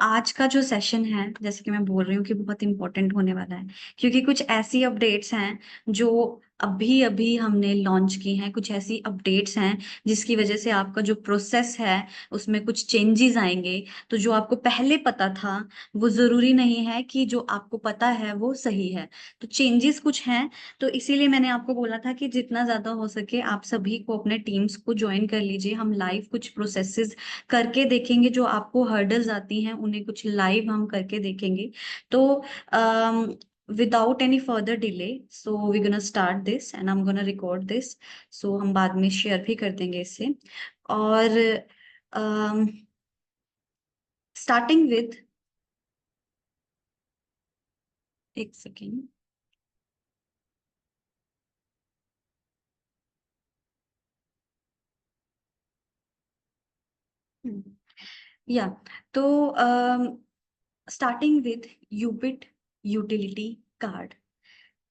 आज का जो सेशन है, जैसे कि मैं बोल रही हूँ कि बहुत इंपॉर्टेंट होने वाला है, क्योंकि कुछ ऐसी अपडेट्स हैं जो अभी अभी हमने लॉन्च की हैं। कुछ ऐसी अपडेट्स हैं जिसकी वजह से आपका जो प्रोसेस है उसमें कुछ चेंजेस आएंगे। तो जो आपको पहले पता था वो जरूरी नहीं है कि जो आपको पता है वो सही है। तो चेंजेस कुछ हैं। तो इसीलिए मैंने आपको बोला था कि जितना ज्यादा हो सके आप सभी को अपने टीम्स को ज्वाइन कर लीजिए। हम लाइव कुछ प्रोसेसेस करके देखेंगे, जो आपको हर्डल्स आती हैं उन्हें कुछ लाइव हम करके देखेंगे। तो without any further delay, so we gonna start this and I am gonna record this. So हम बाद में शेयर भी कर देंगे इसे। और स्टार्टिंग विद, एक सेकेंड। या तो स्टार्टिंग विद यूबिट यूटिलिटी कार्ड।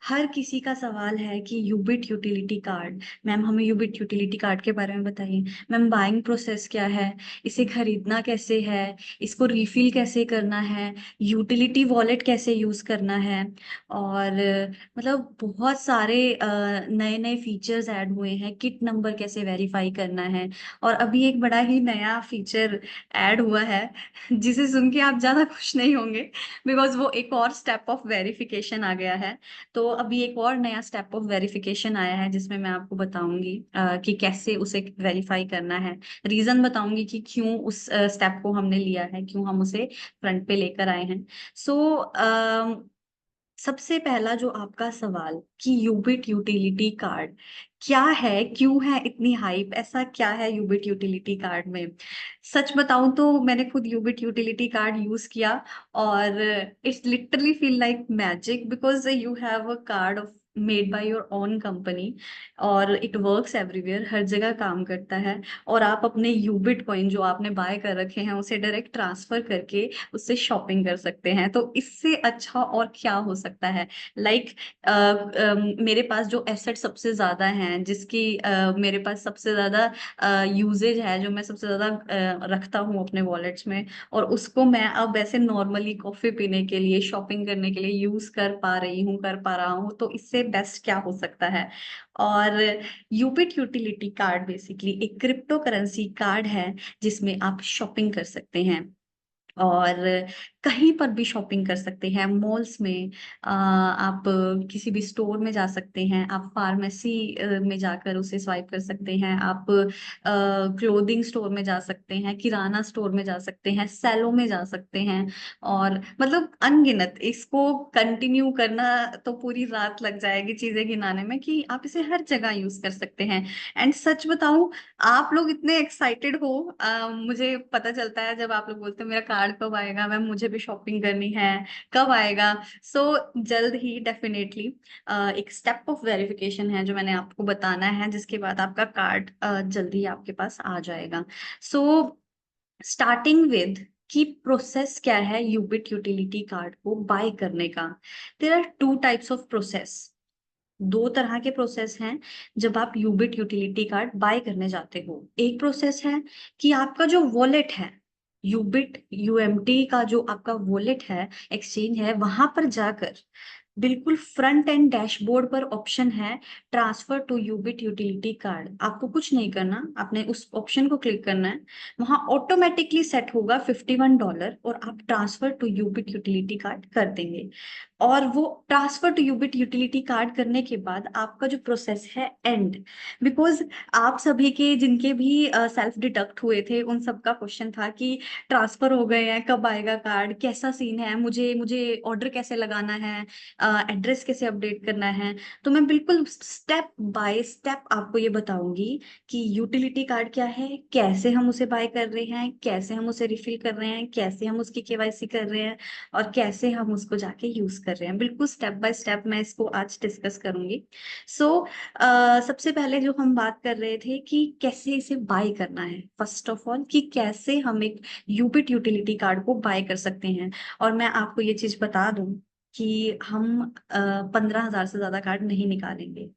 हर किसी का सवाल है कि यूबिट यूटिलिटी कार्ड, मैम हमें यूबिट यूटिलिटी कार्ड के बारे में बताइए। मैम बाइंग प्रोसेस क्या है, इसे खरीदना कैसे है, इसको रिफिल कैसे करना है, यूटिलिटी वॉलेट कैसे यूज करना है। और मतलब बहुत सारे नए नए फीचर्स ऐड हुए हैं। किट नंबर कैसे वेरीफाई करना है। और अभी एक बड़ा ही नया फीचर ऐड हुआ है जिसे सुन के आप ज्यादा खुश नहीं होंगे, बिकॉज वो एक और स्टेप ऑफ वेरिफिकेशन आ गया है। तो अभी एक और नया स्टेप ऑफ वेरिफिकेशन आया है जिसमें मैं आपको बताऊंगी कि कैसे उसे वेरीफाई करना है। रीजन बताऊंगी कि क्यों उस स्टेप को हमने लिया है, क्यों हम उसे फ्रंट पे लेकर आए हैं। सो सबसे पहला जो आपका सवाल कि यूबिट यूटिलिटी कार्ड क्या है, क्यों है इतनी हाइप, ऐसा क्या है यूबिट यूटिलिटी कार्ड में। सच बताऊं तो मैंने खुद यूबिट यूटिलिटी कार्ड यूज किया, और it's literally feel like magic, because you have a card of made by your own company, और इट वर्क्स एवरीवेयर, हर जगह काम करता है। और आप अपने यूबिट कॉइन जो आपने बाय कर रखे हैं उसे डायरेक्ट ट्रांसफर करके उससे शॉपिंग कर सकते हैं। तो इससे अच्छा और क्या हो सकता है। लाइक मेरे पास जो एसेट सबसे ज्यादा हैं, जिसकी मेरे पास सबसे ज्यादा यूजेज है, जो मैं सबसे ज्यादा रखता हूँ अपने वॉलेट्स में, और उसको मैं अब ऐसे नॉर्मली कॉफी पीने के लिए, शॉपिंग करने के लिए यूज कर पा रही हूँ, कर पा रहा हूँ, तो इससे बेस्ट क्या हो सकता है। और यूबिट यूटिलिटी कार्ड बेसिकली एक क्रिप्टो करेंसी कार्ड है जिसमें आप शॉपिंग कर सकते हैं, और कहीं पर भी शॉपिंग कर सकते हैं। मॉल्स में आप किसी भी स्टोर में जा सकते हैं, आप फार्मेसी में जाकर उसे स्वाइप कर सकते हैं, आप क्लोथिंग स्टोर में जा सकते हैं, किराना स्टोर में जा सकते हैं, सेलों में जा सकते हैं। और मतलब अनगिनत, इसको कंटिन्यू करना तो पूरी रात लग जाएगी चीजें गिनाने में, कि आप इसे हर जगह यूज कर सकते हैं। एंड सच बताऊं, आप लोग इतने एक्साइटेड हो, मुझे पता चलता है जब आप लोग बोलते हो मेरा कार्ड कब आएगा, मैम मुझे भी शॉपिंग करनी है, कब आएगा। सो जल्द ही डेफिनेटली एक स्टेप ऑफ वेरिफिकेशन है जो मैंने आपको बताना है, जिसके बाद आपका कार्ड जल्दी आपके पास आ जाएगा। सो स्टार्टिंग विद की प्रोसेस क्या है यूबिट यूटिलिटी कार्ड को बाय करने का। There are two types of process, दो तरह के प्रोसेस हैं जब आप यूबिट यूटिलिटी कार्ड बाय करने जाते हो। एक प्रोसेस है कि आपका जो वॉलेट है, यूबिट यूएमटी का जो आपका वॉलेट है, एक्सचेंज है, वहां पर जाकर बिल्कुल फ्रंट एंड डैशबोर्ड पर ऑप्शन है transfer to Ubit utility card. आपको कुछ नहीं करना, आपने उस ऑप्शन को क्लिक करना है। वहां ऑटोमेटिकली सेट होगा $51, और आप transfer to Ubit utility card कर देंगे। और वो transfer to Ubit utility card करने के बाद आपका जो प्रोसेस है एंड, बिकॉज आप सभी के जिनके भी सेल्फ डिडक्ट हुए थे उन सबका क्वेश्चन था कि ट्रांसफर हो गए हैं, कब आएगा कार्ड, कैसा सीन है, मुझे मुझे ऑर्डर कैसे लगाना है, एड्रेस कैसे अपडेट करना है। तो मैं बिल्कुल स्टेप बाय स्टेप आपको ये बताऊंगी कि यूटिलिटी कार्ड क्या है, कैसे हम उसे बाय कर रहे हैं, कैसे हम उसे रिफिल कर रहे हैं, कैसे हम उसकी केवाईसी कर रहे हैं, और कैसे हम उसको जाके यूज कर रहे हैं। बिल्कुल स्टेप बाय स्टेप मैं इसको आज डिस्कस करूंगी। सो सबसे पहले जो हम बात कर रहे थे कि कैसे इसे बाय करना है, फर्स्ट ऑफ ऑल कि कैसे हम एक यूबिट यूटिलिटी कार्ड को बाय कर सकते हैं। और मैं आपको ये चीज बता दूं कि हम 15,000 से ज्यादा कार्ड नहीं निकालेंगे।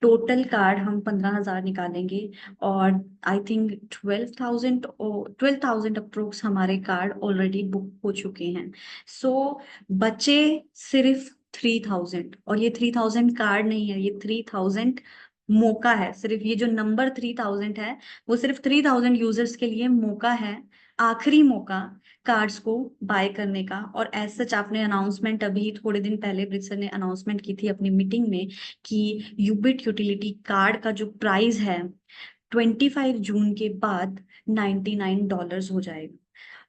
टोटल कार्ड हम 15,000 निकालेंगे, और आई थिंक 12,000 अप्रोक्स हमारे कार्ड ऑलरेडी बुक हो चुके हैं। सो बचे सिर्फ 3,000, और ये 3,000 कार्ड नहीं है, ये 3,000 मौका है। सिर्फ ये जो नंबर 3,000 है, वो सिर्फ 3,000 यूजर्स के लिए मौका है, आखिरी मौका कार्ड्स को बाय करने का। और एज सच आपने अनाउंसमेंट अभी थोड़े दिन पहले ब्रिज सर ने अनाउंसमेंट की थी अपनी मीटिंग में कि यूबिट यूटिलिटी कार्ड का जो प्राइस है 25 जून के बाद $99 हो जाएगा।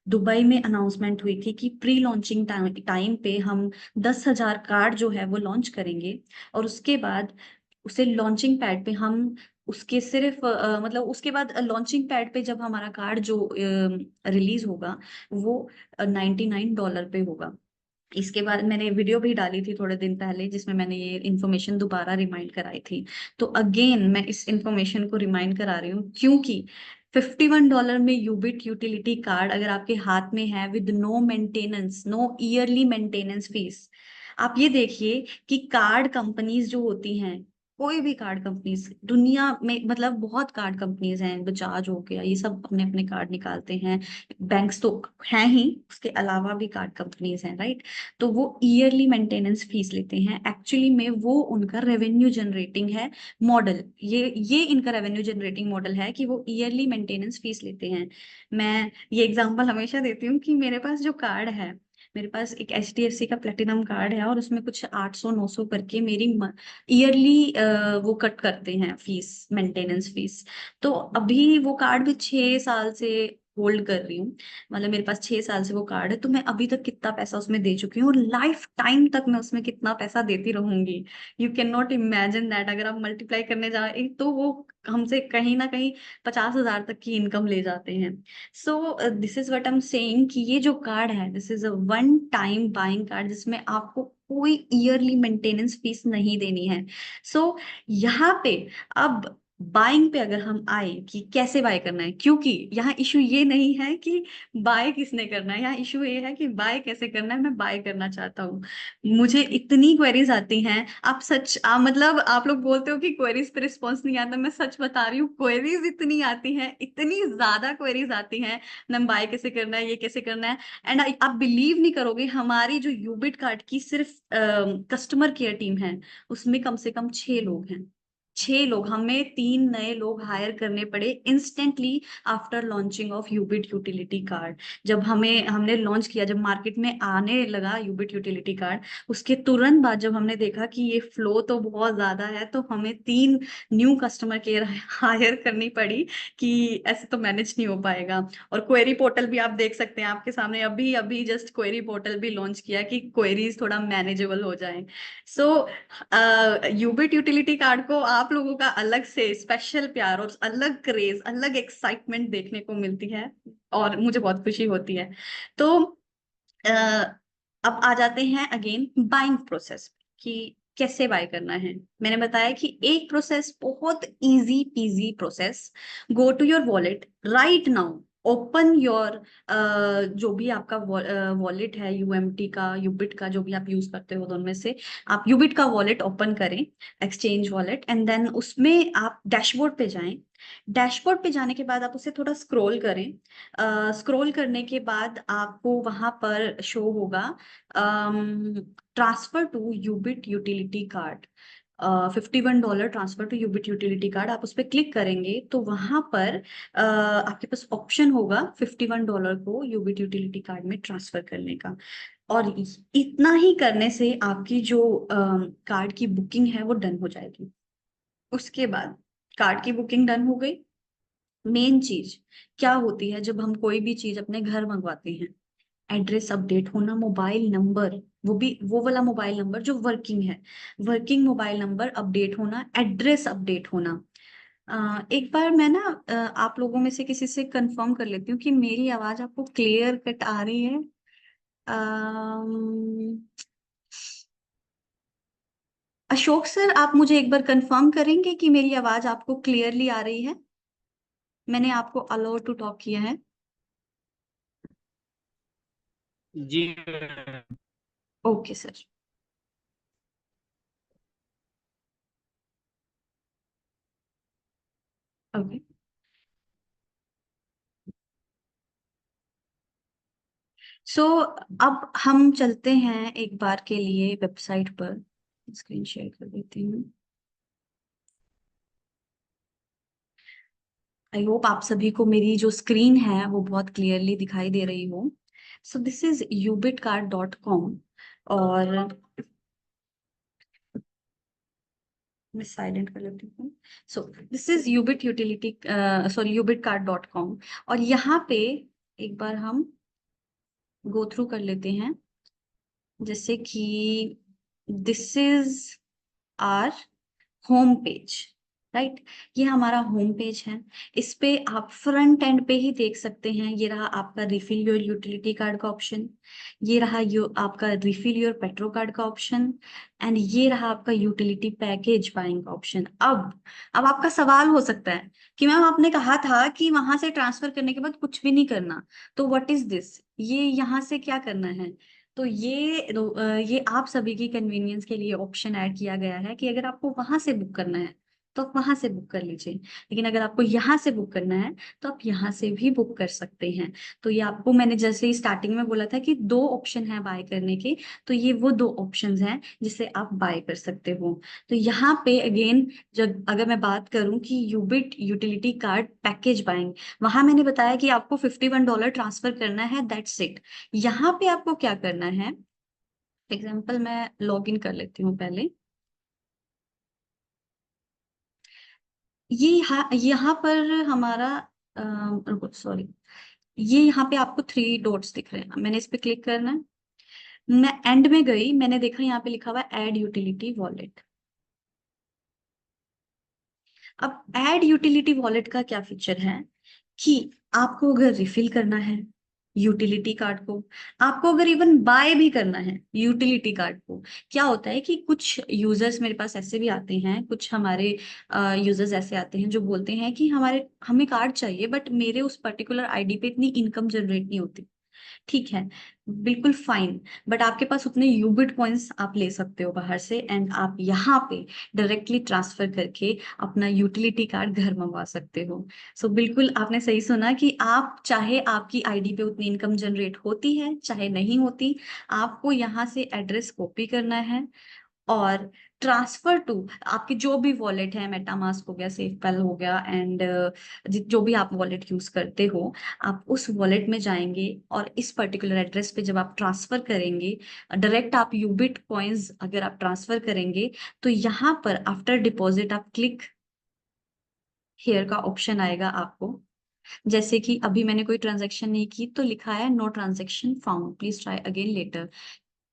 दुबई में अनाउंसमेंट हुई थी कि प्री लॉन्चिंग टाइम पे हम 10,000 कार्ड जो है वो लॉन्च करेंगे, और उसके बाद उसे लॉन्चिंग पैड पे हम उसके सिर्फ मतलब उसके बाद लॉन्चिंग पैड पे जब हमारा कार्ड जो रिलीज होगा वो $99 पे होगा। इसके बाद मैंने वीडियो भी डाली थी थोड़े दिन पहले जिसमें मैंने ये इन्फॉर्मेशन दोबारा रिमाइंड कराई थी। तो अगेन मैं इस इन्फॉर्मेशन को रिमाइंड करा रही हूँ, क्योंकि $51 में यूबिट यूटिलिटी कार्ड अगर आपके हाथ में है with no maintenance, no yearly maintenance fees. आप ये देखिए कि कार्ड कंपनीज जो होती हैं, कोई भी कार्ड कंपनीज दुनिया में, मतलब बहुत कार्ड कंपनीज हैं, बजाज हो गया, ये सब अपने अपने कार्ड निकालते हैं। बैंक्स तो हैं ही, उसके अलावा भी कार्ड कंपनीज हैं, राइट। तो वो ईयरली मेंटेनेंस फीस लेते हैं, एक्चुअली में वो उनका रेवेन्यू जनरेटिंग है मॉडल। ये इनका रेवेन्यू जनरेटिंग मॉडल है कि वो ईयरली मेंटेनेंस फीस लेते हैं। मैं ये एग्जांपल हमेशा देती हूँ कि मेरे पास जो कार्ड है, मेरे पास एक HDFC का प्लेटिनम कार्ड है, और उसमें कुछ 800-900 करके मेरी ईयरली वो कट करते हैं फीस, मेंटेनेंस फीस। तो अभी वो कार्ड भी 6 साल से होल्ड कर रही हूँ, मतलब मेरे पास 6 साल से वो कार्ड है, तो मैं अभी तक कितना पैसा उसमें दे चुकी हूँ, और लाइफ टाइम तक मैं उसमें कितना पैसा देती रहूंगी। You can not imagine that. अगर आप मल्टीप्लाई करने जाए तो वो हमसे कहीं ना कहीं 50,000 तक की इनकम ले जाते हैं। सो this is what I am saying कि ये जो कार्ड है, this is a one time buying card जिसमें आपको कोई ईयरली मेंटेनेंस फीस नहीं देनी है। सो यहाँ पे अब बाइंग पे अगर हम आए कि कैसे बाय करना है, क्योंकि यहाँ इशू ये नहीं है कि बाय किसने करना है, यहाँ इशू ये है कि बाय कैसे करना है। मैं बाय करना चाहता हूँ, मुझे इतनी क्वेरीज आती हैं, आप सच मतलब आप लोग बोलते हो कि क्वेरीज पे रिस्पॉन्स नहीं आता, मैं सच बता रही हूँ, क्वेरीज इतनी आती हैं, इतनी ज्यादा क्वेरीज आती हैं। नम बाय कैसे करना है, ये कैसे करना है। एंड आप बिलीव नहीं करोगे, हमारी जो यूबिट कार्ड की सिर्फ कस्टमर केयर टीम है, उसमें कम से कम 6 लोग हैं। 6 लोग, हमें 3 नए लोग हायर करने पड़े instantly after launching of Ubit utility card. जब हमने लॉन्च किया, जब मार्केट में आने लगा यूबिट यूटिलिटी कार्ड, उसके तुरंत बाद जब हमने देखा कि ये फ्लो तो बहुत ज्यादा है, तो हमें 3 न्यू कस्टमर केयर हायर करनी पड़ी कि ऐसे तो मैनेज नहीं हो पाएगा। और क्वेरी पोर्टल भी आप देख सकते हैं, आपके सामने अभी अभी जस्ट क्वेरी पोर्टल भी लॉन्च किया कि क्वेरीज थोड़ा मैनेजेबल हो जाए। सो यूबिट यूटिलिटी कार्ड को आप लोगों का अलग से स्पेशल प्यार और अलग क्रेज, अलग एक्साइटमेंट देखने को मिलती है, और मुझे बहुत खुशी होती है। तो अ, अब आ जाते हैं अगेन बाइंग प्रोसेस कि कैसे बाय करना है। मैंने बताया कि एक प्रोसेस बहुत easy peasy process. Go to your wallet right now, open your जो भी आपका वॉलेट है, यूएमटी का, यूबिट का, जो भी आप यूज करते हो दोनों में से, आप यूबिट का वॉलेट ओपन करें, एक्सचेंज वॉलेट, एंड देन उसमें आप डैशबोर्ड पे जाएं। डैशबोर्ड पे जाने के बाद आप उसे थोड़ा स्क्रॉल करें। स्क्रॉल करने के बाद आपको वहां पर शो होगा transfer to Ubit utility card, $51 transfer to Ubit utility card. आप उस पर क्लिक करेंगे तो वहां पर आपके पास ऑप्शन होगा $51 को यूबिट यूटिलिटी कार्ड में ट्रांसफर करने का। और इतना ही करने से आपकी जो कार्ड की बुकिंग है वो डन हो जाएगी। उसके बाद कार्ड की बुकिंग डन हो गई। मेन चीज क्या होती है जब हम कोई भी चीज अपने घर मंगवाते हैं? एड्रेस अपडेट होना, मोबाइल नंबर, वो भी वो वाला मोबाइल नंबर जो वर्किंग है, वर्किंग मोबाइल नंबर अपडेट होना, एड्रेस अपडेट होना। एक बार मैं ना आप लोगों में से किसी से कंफर्म कर लेती हूँ कि मेरी आवाज आपको क्लियर कट आ रही है। अम्म, अशोक सर, आप मुझे एक बार कंफर्म करेंगे कि मेरी आवाज आपको क्लियरली आ रही है? मैंने आपको अलाउ टू टॉक किया है। जी मैम। Okay sir. ओके, सो अब हम चलते हैं एक बार के लिए वेबसाइट पर। स्क्रीन शेयर कर देती हूँ। आई होप आप सभी को मेरी जो स्क्रीन है वो बहुत क्लियरली दिखाई दे रही हो। So this is ubitcard.com। और मैं साइलेंट कर लेती हूँ। So this is Ubit utility, sorry, ubitcard.com। और यहाँ पे एक बार हम गो थ्रू कर लेते हैं। जैसे कि this is our home page, right. ये हमारा होम पेज है। इस पे आप फ्रंट एंड पे ही देख सकते हैं। ये रहा आपका रिफिल योर यूटिलिटी कार्ड का ऑप्शन। ये रहा आपका रिफिल योर पेट्रो कार्ड का ऑप्शन। एंड ये रहा आपका यूटिलिटी पैकेज बाइंग का ऑप्शन। अब आपका सवाल हो सकता है कि मैम आपने कहा था कि वहां से ट्रांसफर करने के बाद कुछ भी नहीं करना, तो व्हाट इज दिस, ये यहाँ से क्या करना है। तो ये आप सभी की कन्वीनियंस के लिए ऑप्शन ऐड किया गया है कि अगर आपको वहां से बुक करना है तो आप वहां से बुक कर लीजिए, लेकिन अगर आपको यहाँ से बुक करना है तो आप यहाँ से भी बुक कर सकते हैं। तो ये आपको मैंने जैसे ही स्टार्टिंग में बोला था कि दो ऑप्शन है बाय करने के, तो ये वो दो ऑप्शंस हैं जिसे आप बाय कर सकते हो। तो यहाँ पे अगेन, जब अगर मैं बात करूं कि यूबिट यूटिलिटी कार्ड पैकेज बाइंग, वहां मैंने बताया कि आपको $51 ट्रांसफर करना है, दैट्स इट। यहाँ पे आपको क्या करना है, एग्जाम्पल मैं लॉग इन कर लेती हूँ पहले। ये यहाँ पर हमारा, सॉरी, ये यहाँ पे आपको थ्री डॉट्स दिख रहे हैं, मैंने इस पे क्लिक करना है। मैं एंड में गई, मैंने देखा यहाँ पे लिखा हुआ है ऐड यूटिलिटी वॉलेट। अब ऐड यूटिलिटी वॉलेट का क्या फीचर है कि आपको अगर रिफिल करना है यूटिलिटी कार्ड को, आपको अगर इवन बाय भी करना है यूटिलिटी कार्ड को, क्या होता है कि कुछ यूजर्स मेरे पास ऐसे भी आते हैं, कुछ हमारे यूजर्स ऐसे आते हैं जो बोलते हैं कि हमें कार्ड चाहिए बट मेरे उस पर्टिकुलर आईडी पे इतनी इनकम जनरेट नहीं होती। ठीक है, बिल्कुल फाइन। बट आपके पास उतने यूबिट पॉइंट्स आप ले सकते हो बाहर से, एंड आप यहाँ पे डायरेक्टली ट्रांसफर करके अपना यूटिलिटी कार्ड घर मंगवा सकते हो। सो बिल्कुल आपने सही सुना कि आप चाहे आपकी आईडी पे उतनी इनकम जनरेट होती है चाहे नहीं होती, आपको यहाँ से एड्रेस कॉपी करना है और ट्रांसफर टू आपकी जो भी वॉलेट है, मेटामास्क हो गया, सेफपेल हो गया, एंड जो भी आप वॉलेट यूज करते हो, आप उस वॉलेट में जाएंगे और इस पर्टिकुलर एड्रेस पे जब आप ट्रांसफर करेंगे, डायरेक्ट आप यूबिट कॉइन्स अगर आप ट्रांसफर करेंगे, तो यहाँ पर आफ्टर डिपॉजिट आप क्लिक हेयर का ऑप्शन आएगा आपको। जैसे कि अभी मैंने कोई ट्रांजेक्शन नहीं की तो लिखा है no transaction found, please try again later.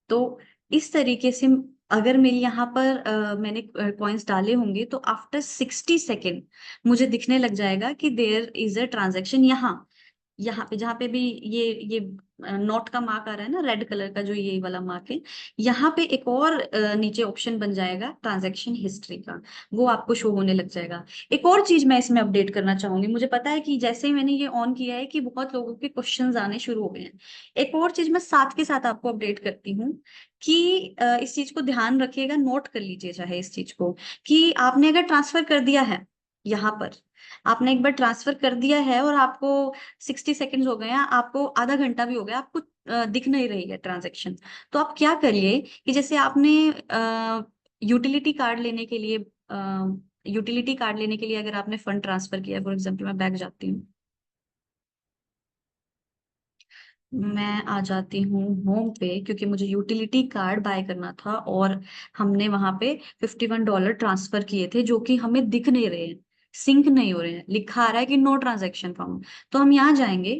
तो इस तरीके से अगर मेरी यहाँ पर मैंने कॉइन्स डाले होंगे तो आफ्टर 60 सेकेंड मुझे दिखने लग जाएगा कि देयर इज अ ट्रांजेक्शन। यहाँ पे जहाँ पे भी ये नोट का मार्क आ रहा है ना, रेड कलर का जो ये वाला मार्क है, यहाँ पे एक और नीचे ऑप्शन बन जाएगा ट्रांजैक्शन हिस्ट्री का, वो आपको शो होने लग जाएगा। एक और चीज मैं इसमें अपडेट करना चाहूंगी, मुझे पता है कि जैसे ही मैंने ये ऑन किया है कि बहुत लोगों के क्वेश्चंस आने शुरू हो गए हैं। एक और चीज मैं साथ के साथ आपको अपडेट करती हूँ कि इस चीज को ध्यान रखिएगा, नोट कर लीजिए चाहे इस चीज को, कि आपने अगर ट्रांसफर कर दिया है, यहाँ पर आपने एक बार ट्रांसफर कर दिया है और आपको 60 सेकेंड्स हो गए हैं, आपको आधा घंटा भी हो गया, आपको दिख नहीं रही है ट्रांजेक्शन, तो आप क्या करिए कि जैसे आपने यूटिलिटी कार्ड लेने के लिए अगर आपने फंड ट्रांसफर किया, फॉर एग्जाम्पल मैं बैक जाती हूँ, मैं आ जाती हूँ होम पे क्योंकि मुझे यूटिलिटी कार्ड बाय करना था और हमने वहां पे $51 ट्रांसफर किए थे जो कि हमें दिख नहीं रहे हैं, सिंक नहीं हो रहे हैं, लिखा आ रहा है कि नो ट्रांजेक्शन फाउंड। तो हम यहाँ जाएंगे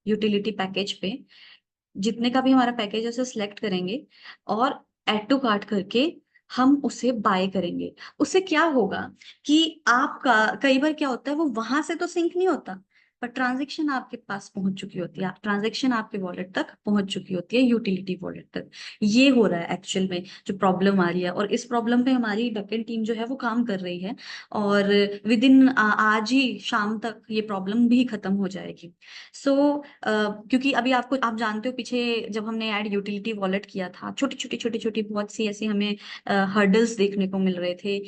यूटिलिटी पैकेज पे, जितने का भी हमारा पैकेज है उसे सिलेक्ट करेंगे और एड टू कार्ट करके हम उसे बाय करेंगे। उससे क्या होगा कि आपका, कई बार क्या होता है वो वहां से तो सिंक नहीं होता, पर ट्रांजैक्शन आपके पास पहुंच चुकी होती है, ट्रांजैक्शन आपके वॉलेट तक पहुंच चुकी होती है, यूटिलिटी वॉलेट तक। ये हो रहा है एक्चुअल में, जो प्रॉब्लम आ रही है, और इस प्रॉब्लम पे हमारी बैकएंड टीम जो है वो काम कर रही है। और विद इन आज ही शाम तक ये प्रॉब्लम भी खत्म हो जाएगी। सो क्योंकि अभी आपको, आप जानते हो, पीछे जब हमने ऐड यूटिलिटी वॉलेट किया था, छोटी छोटी छोटी छोटी बहुत सी ऐसी हमें हर्डल्स देखने को मिल रहे थे।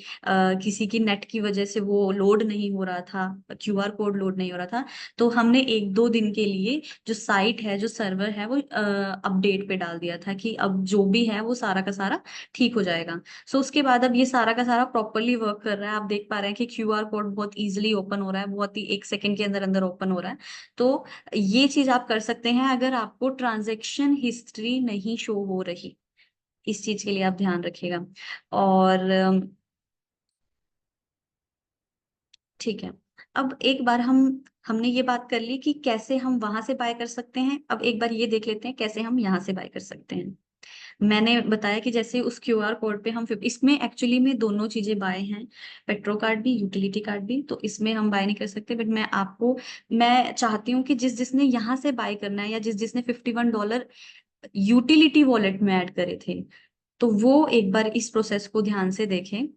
किसी की नेट की वजह से वो लोड नहीं हो रहा था, क्यूआर कोड लोड नहीं हो रहा था। तो हमने एक दो दिन के लिए जो साइट है, जो सर्वर है, वो अपडेट पे डाल दिया था कि अब जो भी है वो सारा का सारा ठीक हो जाएगा। सो उसके बाद अब ये सारा का सारा प्रॉपरली वर्क कर रहा है। आप देख पा रहे हैं कि क्यूआर कोड बहुत इजीली ओपन हो रहा है, बहुत ही 1 सेकंड के अंदर अंदर ओपन हो रहा है। तो ये चीज आप कर सकते हैं अगर आपको ट्रांजैक्शन हिस्ट्री नहीं शो हो रही। इस चीज के लिए आप ध्यान रखिएगा। और ठीक है, अब एक बार हमने ये बात कर ली कि कैसे हम वहां से बाय कर सकते हैं। अब एक बार ये देख लेते हैं कैसे हम यहाँ से बाय कर सकते हैं। मैंने बताया कि जैसे उस क्यूआर कोड पे हम इसमें एक्चुअली में दोनों चीजें बाय हैं, पेट्रो कार्ड भी, यूटिलिटी कार्ड भी। तो इसमें हम बाय नहीं कर सकते, बट मैं चाहती हूँ कि जिस जिसने यहाँ से बाय करना है, या जिस जिसने $51 यूटिलिटी वॉलेट में ऐड करे थे, तो वो एक बार इस प्रोसेस को ध्यान से देखें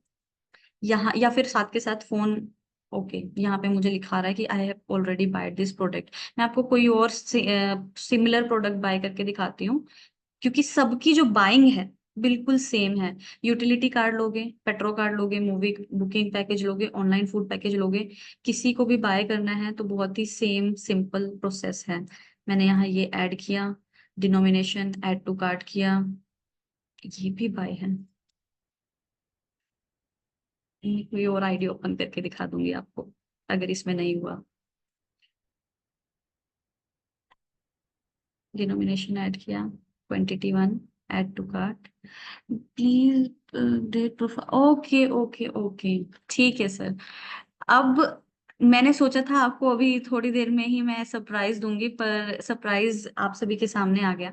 यहाँ, या फिर साथ के साथ फोन। ओके, यहाँ पे मुझे लिखा रहा है कि I have already buy this product. मैं आपको कोई और सिमिलर प्रोडक्ट बाय करके दिखाती हूँ, क्योंकि सबकी जो बाइंग है बिल्कुल सेम है। यूटिलिटी कार्ड लोगे, पेट्रो कार्ड लोगे, मूवी बुकिंग पैकेज लोगे, ऑनलाइन फूड पैकेज लोगे, किसी को भी बाय करना है तो बहुत ही सेम सिंपल प्रोसेस है। मैंने यहाँ ये ऐड किया, डिनोमिनेशन ऐड टू कार्ट किया, ये भी बाय है। कोई और आईडी ओपन करके दिखा दूंगी आपको अगर इसमें नहीं हुआ। डिनोमिनेशन ऐड किया, quantity 1, add to cart, please date profile. Okay okay okay, ठीक है सर। अब मैंने सोचा था आपको अभी थोड़ी देर में ही मैं सरप्राइज दूंगी, पर सरप्राइज आप सभी के सामने आ गया।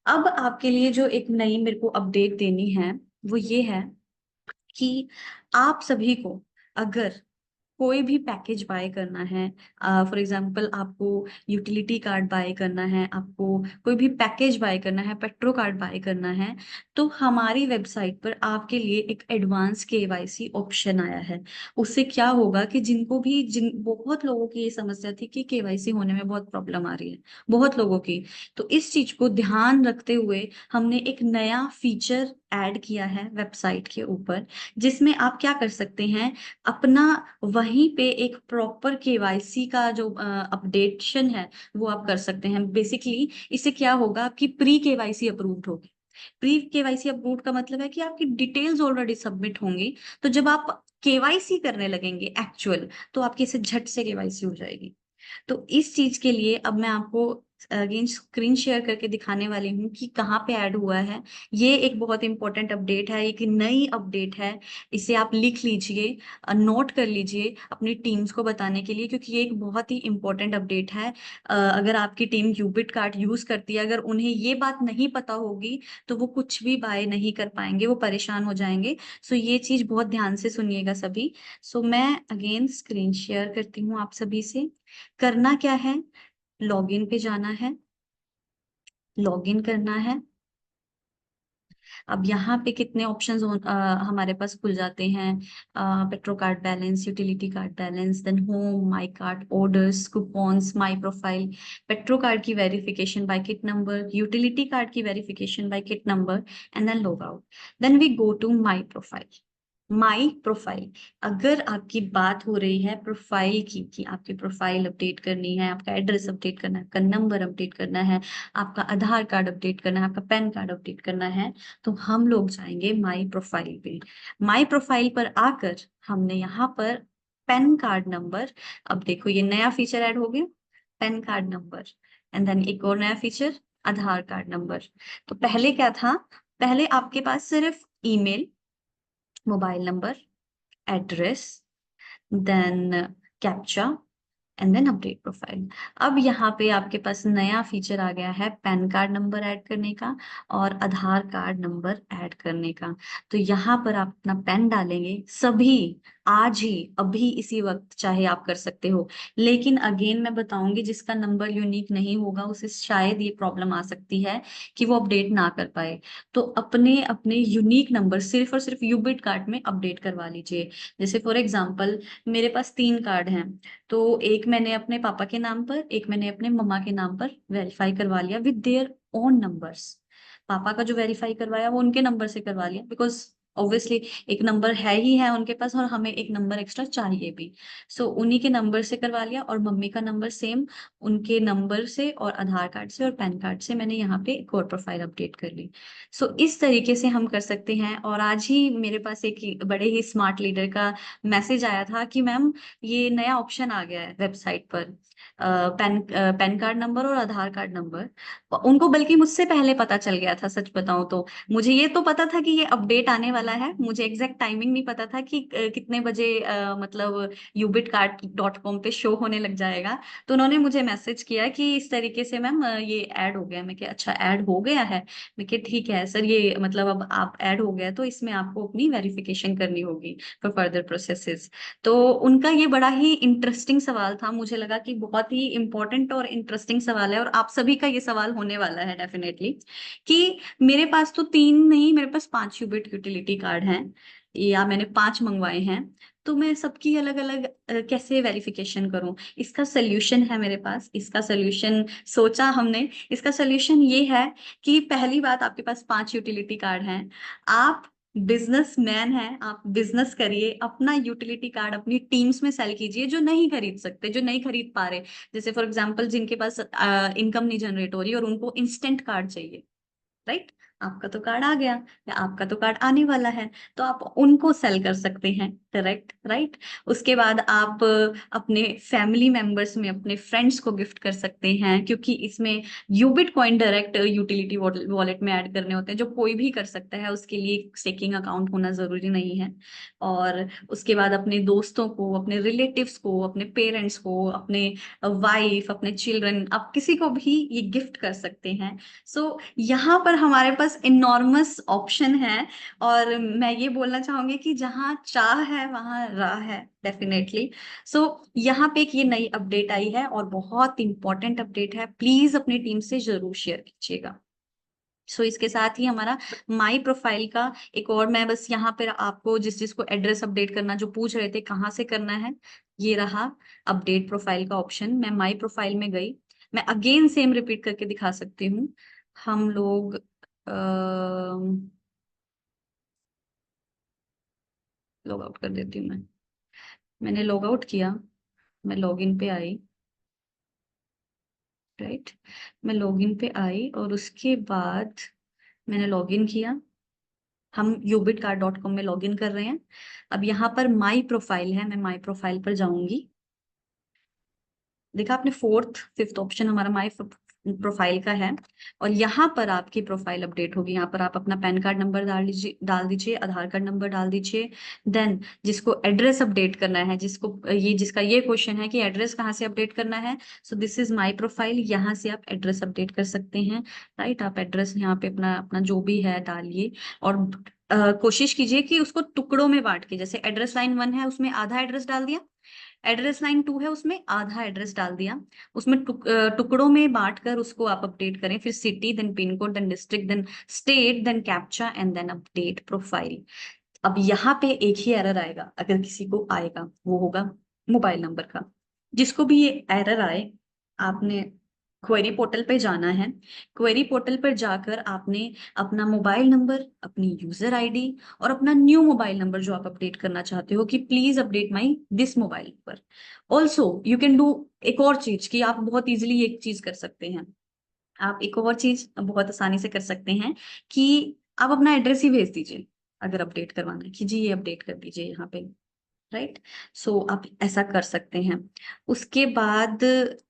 अब आपके लिए जो एक नई मेरे को अपडेट देनी है वो ये है कि आप सभी को अगर कोई भी पैकेज बाय करना है, फॉर एग्जांपल आपको यूटिलिटी कार्ड बाय करना है, आपको कोई भी पैकेज बाय करना है, पेट्रो कार्ड बाय करना है, तो हमारी वेबसाइट पर आपके लिए एक एडवांस केवाईसी ऑप्शन आया है। उससे क्या होगा कि जिन बहुत लोगों की ये समस्या थी कि केवाईसी होने में बहुत प्रॉब्लम आ रही है, बहुत लोगों की। तो इस चीज को ध्यान रखते हुए हमने एक नया फीचर ऐड किया है वेबसाइट के ऊपर, जिसमें आप क्या कर सकते हैं, अपना वहीं पे एक प्रॉपर केवाईसी का जो अपडेशन है वो आप कर सकते हैं। बेसिकली इससे क्या होगा, आपकी प्री केवाईसी अप्रूव्ड होगी। प्री केवाईसी अप्रूव्ड का मतलब है कि आपकी डिटेल्स ऑलरेडी सबमिट होंगी। तो जब आप केवाईसी करने लगेंगे एक्चुअल, तो आपकी इसे झट से केवाईसी हो जाएगी। तो इस चीज के लिए अब मैं आपको अगेन स्क्रीन शेयर करके दिखाने वाली हूँ कि कहाँ पे ऐड हुआ है। ये एक बहुत इंपॉर्टेंट अपडेट है, एक नई अपडेट है। इसे आप लिख लीजिए, नोट कर लीजिए अपनी टीम्स को बताने के लिए, क्योंकि ये एक बहुत ही इंपॉर्टेंट अपडेट है। अगर आपकी टीम यूबिट कार्ड यूज करती है, अगर उन्हें ये बात नहीं पता होगी तो वो कुछ भी बाय नहीं कर पाएंगे, वो परेशान हो जाएंगे। सो ये चीज बहुत ध्यान से सुनिएगा सभी। सो मैं अगेन स्क्रीन शेयर करती हूँ आप सभी से। करना क्या है, लॉगिन पे जाना है, लॉगिन करना है। अब यहाँ पे कितने ऑप्शंस हमारे पास खुल जाते हैं, petro card balance, utility card balance, then home, my card, orders, coupons, my profile, petro card की verification by kit number, utility card की verification by kit number, and then log out. Then we go to my profile. My profile, अगर आपकी बात हो रही है profile की, कि आपकी प्रोफाइल अपडेट करनी है, आपका एड्रेस अपडेट करना है, आपका नंबर अपडेट करना है, आपका आधार कार्ड अपडेट करना है, आपका पैन कार्ड अपडेट करना है, तो हम लोग जाएंगे माई प्रोफाइल पे। माई प्रोफाइल पर आकर हमने यहाँ पर पैन कार्ड नंबर, अब देखो ये नया फीचर ऐड हो गया, PAN card number, and then एक और नया फीचर, आधार कार्ड नंबर। तो पहले क्या था, पहले आपके पास सिर्फ email, mobile number, address, then captcha, and then update profile. अब यहाँ पे आपके पास नया फीचर आ गया है पैन कार्ड नंबर ऐड करने का और आधार कार्ड नंबर ऐड करने का। तो यहाँ पर आप अपना पैन डालेंगे, सभी आज ही, अभी इसी वक्त चाहे आप कर सकते हो। लेकिन अगेन मैं बताऊंगी, जिसका नंबर यूनिक नहीं होगा उसे शायद ये प्रॉब्लम आ सकती है कि वो अपडेट ना कर पाए। तो अपने अपने यूनिक नंबर सिर्फ और सिर्फ यूबिट कार्ड में अपडेट करवा लीजिए। जैसे फॉर एग्जांपल मेरे पास 3 कार्ड हैं, तो एक मैंने अपने पापा के नाम पर, एक मैंने अपने मम्मा के नाम पर वेरीफाई करवा लिया विद देयर ओन नंबर्स। पापा का जो वेरीफाई करवाया वो उनके नंबर से करवा लिया, बिकॉज ऑब्वियसली एक नंबर है ही है उनके पास और हमें एक नंबर एक्स्ट्रा चाहिए भी। सो उन्हीं के नंबर से करवा लिया, और मम्मी का नंबर सेम, उनके नंबर से और आधार कार्ड से और पैन कार्ड से मैंने यहाँ पे एक और प्रोफाइल अपडेट कर ली। सो इस तरीके से हम कर सकते हैं। और आज ही मेरे पास एक बड़े ही स्मार्ट लीडर का मैसेज आया था कि मैम ये नया ऑप्शन आ गया है वेबसाइट पर, पैन कार्ड नंबर और आधार कार्ड नंबर। उनको बल्कि मुझसे पहले पता चल गया था, सच बताऊं तो। मुझे ये तो पता था कि ये अपडेट आने वाला है, मुझे एग्जैक्ट टाइमिंग नहीं पता था कि कितने बजे मतलब ubitcard.com पे शो होने लग जाएगा। तो उन्होंने मुझे मैसेज किया कि इस तरीके से मैम ये ऐड हो गया। मैं क्या, अच्छा ऐड हो गया है? मैं क्या, ठीक है सर, ये मतलब अब आप ऐड हो गया तो इसमें आपको अपनी वेरिफिकेशन करनी होगी फॉर फर्दर प्रोसेसेस। तो उनका ये बड़ा ही इंटरेस्टिंग सवाल था, मुझे लगा कि बहुत ही इंपॉर्टेंट और इंटरेस्टिंग सवाल है, और आप सभी का ये सवाल होने वाला है डेफिनेटली, कि मेरे पास तो 3 नहीं, मेरे पास 5 यूबिट यूटिलिटी कार्ड हैं, या मैंने 5 मंगवाए हैं। तो मैं सबकी अलग अलग कैसे वेरिफिकेशन करूं? इसका सोल्यूशन है मेरे पास, इसका सोल्यूशन सोचा हमने। इसका सोल्यूशन ये है कि पहली बात, आपके पास 5 यूटिलिटी कार्ड हैं, आप बिजनेसमैन है, आप बिजनेस करिए, अपना यूटिलिटी कार्ड अपनी टीम्स में सेल कीजिए जो नहीं खरीद सकते, जो नहीं खरीद पा रहे। जैसे फॉर एग्जांपल जिनके पास इनकम नहीं जनरेट हो रही और उनको इंस्टेंट कार्ड चाहिए, राइट? आपका तो कार्ड आ गया, या आपका तो कार्ड आने वाला है, तो आप उनको सेल कर सकते हैं, करेक्ट, राइट? उसके बाद आप अपने फैमिली मेंबर्स में अपने फ्रेंड्स को गिफ्ट कर सकते हैं, क्योंकि इसमें यूबिट कॉइन डायरेक्ट यूटिलिटी वॉलेट में ऐड करने होते हैं, जो कोई भी कर सकता है, उसके लिए स्टेकिंग अकाउंट होना जरूरी नहीं है। और उसके बाद अपने दोस्तों को, अपने रिलेटिव्स को, अपने पेरेंट्स को, अपने वाइफ, अपने चिल्ड्रन, आप किसी को भी ये गिफ्ट कर सकते हैं। सो यहाँ पर हमारे पास इनॉर्मस ऑप्शन है। और मैं ये बोलना चाहूंगी कि जहाँ चाह है वहां राह है, डेफिनेटली। सो यहाँ पे एक ये नई अपडेट आई है और बहुत इंपॉर्टेंट अपडेट है, प्लीज अपनी टीम से जरूर शेयर कीजिएगा। सो इसके साथ ही हमारा माई प्रोफाइल का एक और, मैं बस यहाँ पर आपको जिस जिसको एड्रेस अपडेट करना, जो पूछ रहे थे कहाँ से करना है, ये रहा अपडेट प्रोफाइल का ऑप्शन। मैं माई प्रोफाइल में गई, मैं अगेन सेम रिपीट करके दिखा सकती हूँ। हम लोग लॉग आउट कर देती हूँ मैं। मैंने लॉग आउट किया, मैं लॉगिन पे आई, राइट? मैं लॉगिन पे आई और उसके बाद मैंने लॉगिन किया। हम ubitcard.com में लॉगिन कर रहे हैं। अब यहाँ पर माई प्रोफाइल है, मैं माई प्रोफाइल पर जाऊंगी। देखा आपने, फोर्थ फिफ्थ ऑप्शन हमारा माई प्रोफाइल का है। और यहाँ पर आपकी प्रोफाइल अपडेट होगी, यहाँ पर आप अपना पैन कार्ड नंबर डाल दीजिए, आधार कार्ड नंबर डाल दीजिए। देन जिसको एड्रेस अपडेट करना है, जिसको ये जिसका ये क्वेश्चन है कि एड्रेस कहाँ से अपडेट करना है, सो दिस इज माई प्रोफाइल, यहाँ से आप एड्रेस अपडेट कर सकते हैं, राइट? आप एड्रेस यहाँ पे अपना अपना जो भी है डालिए। और कोशिश कीजिए कि उसको टुकड़ों में बांट के, जैसे एड्रेस लाइन 1 है उसमें आधा एड्रेस डाल दिया, एड्रेस लाइन 2 है उसमें आधा एड्रेस डाल दिया, उसमें टुकड़ों में बांट कर उसको आप अपडेट करें। फिर city, then pin code, then district, then state, then captcha, and then update profile. अब यहाँ पे एक ही एरर आएगा, अगर किसी को आएगा, वो होगा मोबाइल नंबर का। जिसको भी ये एरर आए, आपने क्वेरी पोर्टल पे जाना है। क्वेरी पोर्टल पर जाकर आपने अपना मोबाइल नंबर, अपनी यूजर आईडी और अपना न्यू मोबाइल नंबर जो आप अपडेट करना चाहते हो, कि please update my this mobile number. Also you can do एक और चीज, कि आप बहुत इजीली एक चीज कर सकते हैं। आप एक और चीज बहुत आसानी से कर सकते हैं कि आप अपना एड्रेस ही भेज दीजिए, अगर अपडेट करवाना है कि जी ये अपडेट कर दीजिए यहाँ पे, राइट? सो आप ऐसा कर सकते हैं। उसके बाद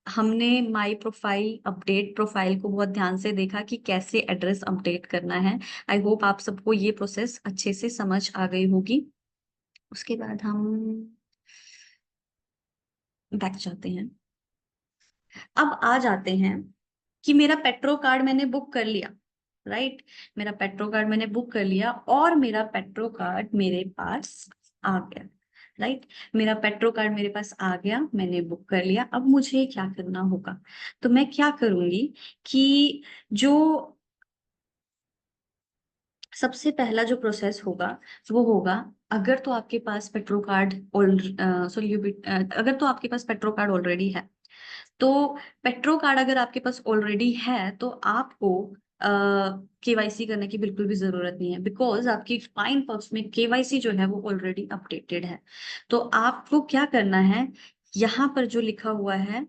हमने माई प्रोफाइल, अपडेट प्रोफाइल को बहुत ध्यान से देखा कि कैसे एड्रेस अपडेट करना है। आई होप आप सबको ये प्रोसेस अच्छे से समझ आ गई होगी। उसके बाद हम बैक जाते हैं। अब आ जाते हैं कि मेरा पेट्रो कार्ड मैंने बुक कर लिया, राइट? मेरा पेट्रो कार्ड मैंने बुक कर लिया और मेरा पेट्रो कार्ड मेरे पास आ गया, राइट। मेरा पेट्रो कार्ड मेरे पास आ गया, मैंने बुक कर लिया, अब मुझे क्या करना होगा? तो मैं क्या करूंगी कि जो सबसे पहला जो प्रोसेस होगा वो होगा, अगर तो आपके पास पेट्रो कार्ड सॉरी अगर तो आपके पास पेट्रो कार्ड ऑलरेडी है, तो पेट्रो कार्ड अगर आपके पास ऑलरेडी है तो आपको केवाईसी करने की बिल्कुल भी जरूरत नहीं है, बिकॉज आपकी फाइन पक्ष में केवाईसी जो है वो ऑलरेडी अपडेटेड है। तो आपको क्या करना है, यहाँ पर जो लिखा हुआ है,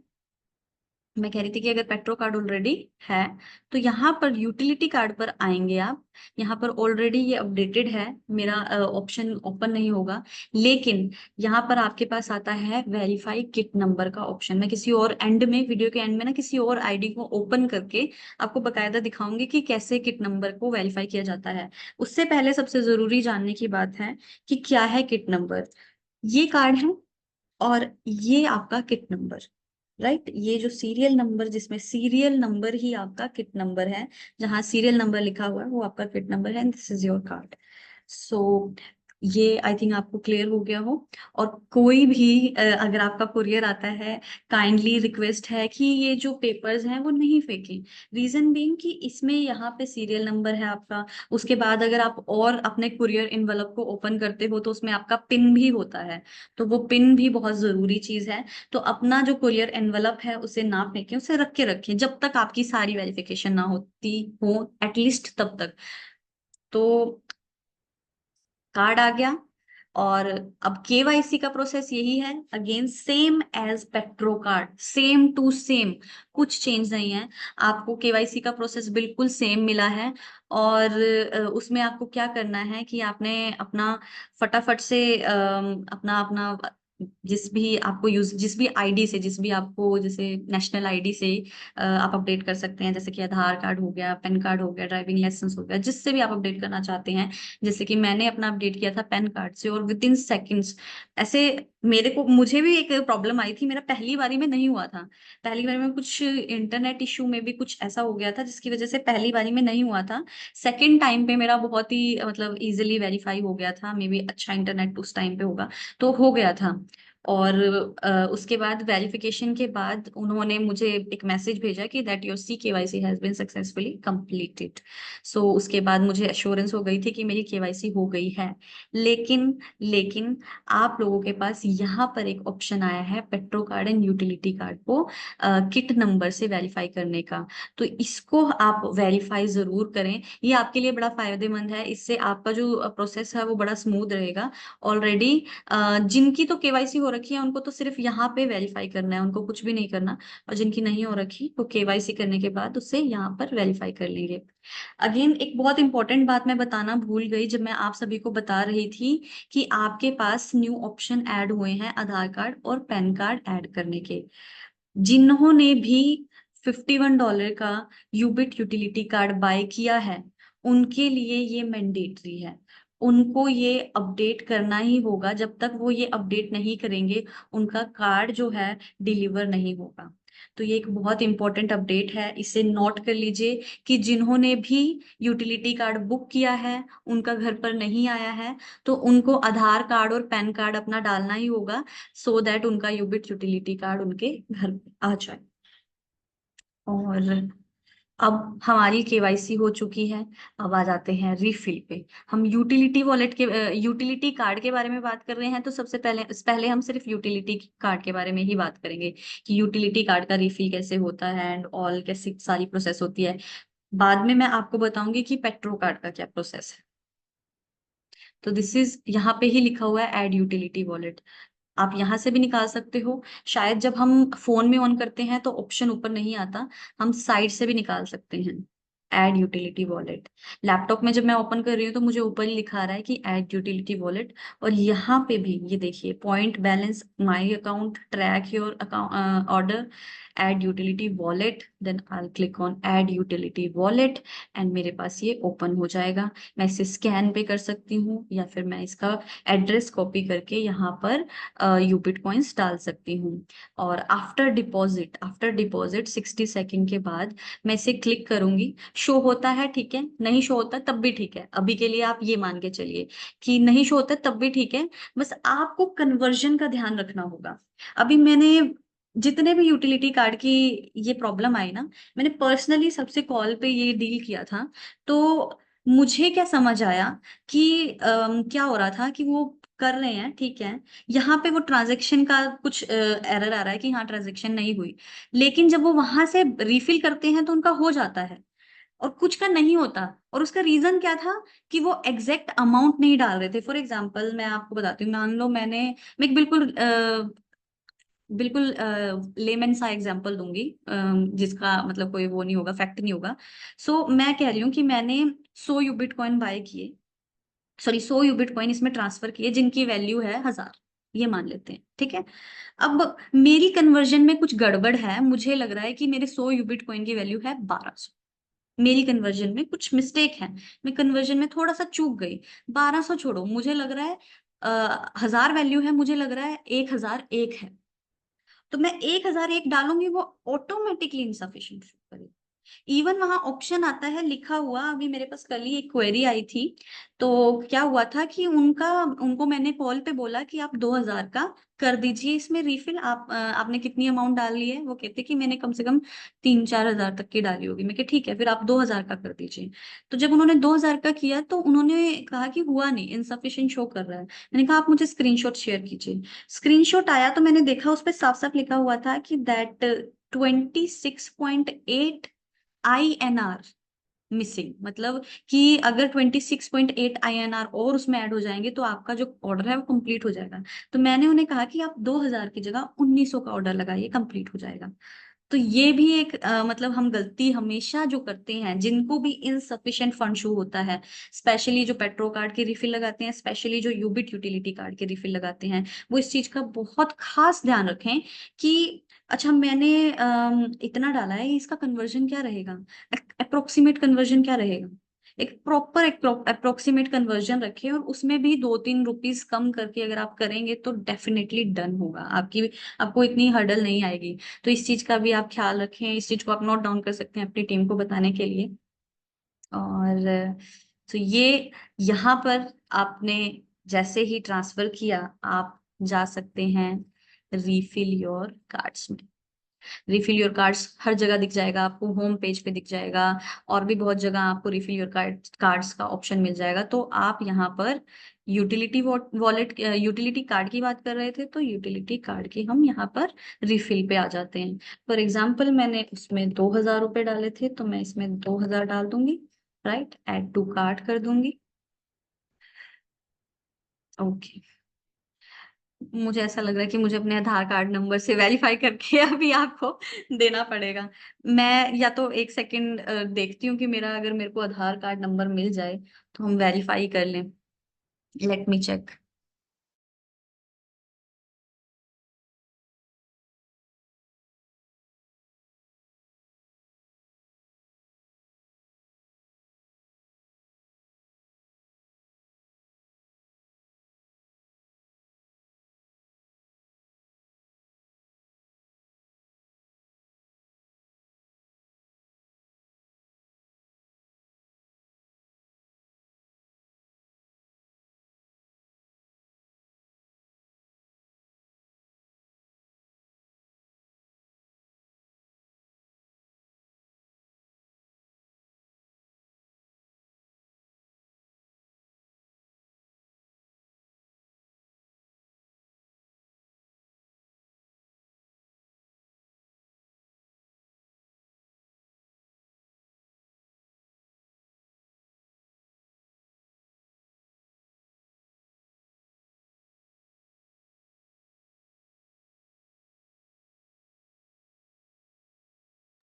मैं कह रही थी कि अगर पेट्रो कार्ड ऑलरेडी है तो यहाँ पर यूटिलिटी कार्ड पर आएंगे आप। यहाँ पर ऑलरेडी ये अपडेटेड है, मेरा ऑप्शन ओपन नहीं होगा, लेकिन यहाँ पर आपके पास आता है वेरीफाई किट नंबर का ऑप्शन। मैं किसी और एंड में, वीडियो के एंड में ना, किसी और आईडी को ओपन करके आपको बकायदा दिखाऊंगी कि कैसे किट नंबर को वेरीफाई किया जाता है। उससे पहले सबसे जरूरी जानने की बात है कि क्या है किट नंबर। ये कार्ड है और ये आपका किट नंबर, राइट। ये जो सीरियल नंबर, जिसमें सीरियल नंबर ही आपका किट नंबर है, जहां सीरियल नंबर लिखा हुआ है वो आपका किट नंबर है, दिस इज योर कार्ड। सो ये आई थिंक आपको क्लियर हो गया हो। और कोई भी अगर आपका कुरियर आता है, काइंडली रिक्वेस्ट है कि ये जो पेपर्स हैं वो नहीं फेंकें। रीजन बीइंग कि इसमें यहाँ पे सीरियल नंबर है आपका, उसके बाद अगर आप और अपने कुरियर इनवलप को ओपन करते हो तो उसमें आपका पिन भी होता है, तो वो पिन भी बहुत जरूरी चीज है। तो अपना जो कुरियर एनवलप है उसे ना फेंकें, उसे रख के रखें जब तक आपकी सारी वेरिफिकेशन ना होती हो, एटलीस्ट तब तक। तो कार्ड आ गया, और अब केवाईसी का प्रोसेस यही है, again same as petro card, same to same, कुछ चेंज नहीं है। आपको केवाईसी का प्रोसेस बिल्कुल सेम मिला है। और उसमें आपको क्या करना है कि आपने अपना फटाफट से अपना अपना जिस भी आईडी से, जिस भी आपको जैसे नेशनल आईडी से आप अपडेट कर सकते हैं, जैसे कि आधार कार्ड हो गया, पैन कार्ड हो गया, ड्राइविंग लाइसेंस हो गया, जिससे भी आप अपडेट करना चाहते हैं। जैसे कि मैंने अपना अपडेट किया था पैन कार्ड से, और विद इन सेकेंड्स ऐसे मुझे भी एक प्रॉब्लम आई थी, मेरा पहली बारी में नहीं हुआ था। पहली बारी में कुछ इंटरनेट इशू में भी कुछ ऐसा हो गया था जिसकी वजह से पहली बारी में नहीं हुआ था। सेकेंड टाइम पे मेरा बहुत ही मतलब इजीली वेरीफाई हो गया था, मे बी अच्छा इंटरनेट उस टाइम पे होगा, तो हो गया था। और उसके बाद वेरिफिकेशन के बाद उन्होंने मुझे एक मैसेज भेजा कि that your C KYC has been successfully completed. So उसके बाद मुझे एश्योरेंस हो गई थी कि मेरी केवाईसी हो गई है। लेकिन लेकिन आप लोगों के पास यहाँ पर एक ऑप्शन आया है petro card and utility card को किट नंबर से वेरीफाई करने का। तो इसको आप वेरीफाई जरूर करें, ये आपके लिए बड़ा फायदेमंद है, इससे आपका जो प्रोसेस है वो बड़ा स्मूथ रहेगा। ऑलरेडी जिनकी तो केवाईसी हो रखी है उनको तो सिर्फ यहाँ पे वेरीफाई करना है, उनको कुछ भी नहीं करना। और जिनकी नहीं हो रखी तो केवाईसी करने के बाद उससे यहाँ पर वेरीफाई कर लेंगे। अगेन एक बहुत इंपॉर्टेंट बात मैं बताना भूल गई जब मैं आप सभी को बता रही थी कि आपके पास न्यू ऑप्शन ऐड हुए हैं आधार कार्ड और पैन कार्ड ऐड करने के। जिन्होंने भी $51 का यूबिट यूटिलिटी कार्ड बाय किया है उनके लिए ये मैंडेटरी है, उनको ये अपडेट करना ही होगा। जब तक वो ये अपडेट नहीं करेंगे उनका कार्ड जो है डिलीवर नहीं होगा। तो ये एक बहुत इंपॉर्टेंट अपडेट है, इसे नोट कर लीजिए कि जिन्होंने भी यूटिलिटी कार्ड बुक किया है, उनका घर पर नहीं आया है, तो उनको आधार कार्ड और पैन कार्ड अपना डालना ही होगा, सो दैट उनका यूबिट यूटिलिटी कार्ड उनके घर पे आ जाए। और अब हमारी केवाईसी हो चुकी है, अब आ जाते हैं रिफिल पे। हम यूटिलिटी कार्ड के बारे में बात कर रहे हैं, तो सबसे पहले पहले हम सिर्फ यूटिलिटी कार्ड के बारे में ही बात करेंगे कि यूटिलिटी कार्ड का रिफिल कैसे होता है एंड ऑल, कैसी सारी प्रोसेस होती है। बाद में मैं आपको बताऊंगी कि पेट्रो कार्ड का क्या प्रोसेस है। तो दिस इज, यहाँ पे ही लिखा हुआ है ऐड यूटिलिटी वॉलेट, आप यहाँ से भी निकाल सकते हो। शायद जब हम फोन में ऑन करते हैं तो ऑप्शन ऊपर नहीं आता, हम साइड से भी निकाल सकते हैं ऐड यूटिलिटी वॉलेट। लैपटॉप में जब मैं ओपन कर रही हूँ तो मुझे ऊपर ही लिखा रहा है कि ऐड यूटिलिटी वॉलेट, और यहाँ पे भी ये देखिए, point balance, my account, track your account order add utility wallet, then I click on add utility wallet and मेरे पास ये ओपन हो जाएगा। मैं इसे स्कैन पे कर सकती हूँ या फिर मैं इसका एड्रेस कॉपी करके यहाँ पर यूबिट कॉइंस डाल सकती हूँ। और आफ्टर डिपॉजिट 60 सेकेंड के बाद मैं इसे क्लिक करूंगी, शो होता है ठीक है, नहीं शो होता तब भी ठीक है, अभी के लिए आप ये मान के चलिए कि नहीं शो होता तब भी ठीक है। बस आपको कन्वर्जन का ध्यान रखना होगा। अभी मैंने जितने भी यूटिलिटी कार्ड की ये प्रॉब्लम आई ना, मैंने पर्सनली सबसे कॉल पे ये डील किया था। तो मुझे क्या समझ आया कि क्या हो रहा था कि वो कर रहे हैं ठीक है, यहाँ पे वो ट्रांजैक्शन का कुछ एरर आ रहा है कि हाँ ट्रांजैक्शन नहीं हुई, लेकिन जब वो वहां से रिफिल करते हैं तो उनका हो जाता है और कुछ का नहीं होता। और उसका रीजन क्या था कि वो एग्जैक्ट अमाउंट नहीं डाल रहे थे। फॉर एग्जांपल मैं आपको बताती हूँ, मान लो मैं एक बिल्कुल लेमन सा एग्जांपल दूंगी, जिसका मतलब कोई वो नहीं होगा, फैक्ट नहीं होगा। सो मैं कह रही हूँ कि मैंने 100 यूबिट कॉइन बाय किए, सॉरी 100 यूबिट कॉइन इसमें ट्रांसफर किए जिनकी वैल्यू है 1000, ये मान लेते हैं ठीक है। अब मेरी कन्वर्जन में कुछ गड़बड़ है, मुझे लग रहा है कि मेरे 100 यूबिट कॉइन की वैल्यू है 1200। मेरी कन्वर्जन में कुछ मिस्टेक है, मैं कन्वर्जन में थोड़ा सा चूक गई। 1200 छोड़ो, मुझे लग रहा है 1000 वैल्यू है, मुझे लग रहा है 1001 है। तो मैं 1001 डालूंगी, वो ऑटोमेटिकली इनसफिशियंट शो करेगा। इवन वहां ऑप्शन आता है लिखा हुआ, अभी मेरे पास कल ही एक क्वेरी आई थी। तो क्या हुआ था कि उनको मैंने कॉल पे बोला कि आप 2000 का कर दीजिए इसमें रिफिल, आपने कितनी अमाउंट डाली है, वो कहते कि मैंने कम से कम 3-4 हजार तक की डाली होगी। मैं कि ठीक है फिर आप 2000 का कर दीजिए। तो जब उन्होंने 2000 का किया तो उन्होंने कहा कि हुआ नहीं, इनसफिशियंट शो कर रहा है। मैंने कहा आप मुझे स्क्रीनशॉट शेयर कीजिए। स्क्रीनशॉट आया तो मैंने देखा उस पर साफ साफ लिखा हुआ था कि दैट 26.8 INR मिसिंग, मतलब कि अगर 26.8 INR और उसमें ऐड हो जाएंगे तो आपका जो ऑर्डर है वो कंप्लीट हो जाएगा। तो मैंने उन्हें कहा कि आप 2000 की जगह 1900 का ऑर्डर लगाइए, कंप्लीट हो जाएगा। तो ये भी एक मतलब हम गलती हमेशा जो करते हैं, जिनको भी इनसफिशिएंट फंड शो होता है, स्पेशली जो पेट्रो कार्ड के रिफिल लगाते हैं, स्पेशली जो यूबिट यूटिलिटी कार्ड के रिफिल लगाते हैं, वो इस चीज का बहुत खास ध्यान रखें कि अच्छा मैंने इतना डाला है, इसका कन्वर्जन क्या रहेगा, अप्रोक्सीमेट कन्वर्जन क्या रहेगा। एक प्रॉपर अप्रोक्सीमेट कन्वर्जन रखें और उसमें भी 2-3 रुपीस कम करके अगर आप करेंगे तो डेफिनेटली डन होगा, आपको इतनी हर्डल नहीं आएगी। तो इस चीज का भी आप ख्याल रखें, इस चीज को आप नोट डाउन कर सकते हैं अपनी टीम को बताने के लिए। और तो ये यहाँ पर आपने जैसे ही ट्रांसफर किया, आप जा सकते हैं रीफिल योर कार्ड्स में। रिफिल योर कार्ड्स हर जगह दिख जाएगा आपको, होम पेज पे दिख जाएगा, और भी बहुत जगह आपको रिफिल योर कार्ड्स का ऑप्शन मिल जाएगा। तो आप यहाँ पर यूटिलिटी वॉलेट यूटिलिटी कार्ड की बात कर रहे थे, तो यूटिलिटी कार्ड की हम यहाँ पर रिफिल पे आ जाते हैं। फॉर एग्जाम्पल मैंने उसमें 2000 रुपये डाले थे, तो मैं इसमें 2000 डाल दूंगी, राइट, एड टू कार्ट कर दूंगी। ओके, मुझे ऐसा लग रहा है कि मुझे अपने आधार कार्ड नंबर से वेरीफाई करके अभी आपको देना पड़ेगा। मैं या तो एक सेकंड देखती हूँ कि मेरे को आधार कार्ड नंबर मिल जाए तो हम वेरीफाई कर लें। Let me check.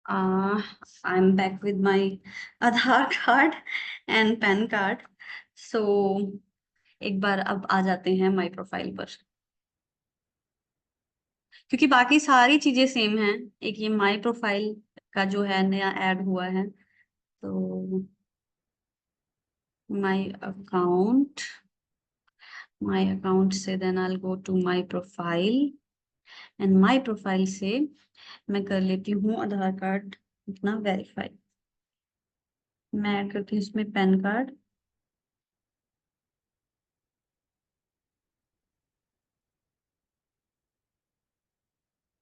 I am back with my Aadhaar card and PAN card. So एक बार अब आ जाते हैं माय प्रोफाइल पर। क्योंकि बाकी सारी चीजें सेम हैं। एक ये माई प्रोफाइल का जो है नया ऐड हुआ है, तो माई अकाउंट, माई अकाउंट से then I go to my profile, and my profile से मैं कर लेती हूँ आधार कार्ड अपना वेरीफाई। मैं ऐड करती हूँ इसमें पैन कार्ड।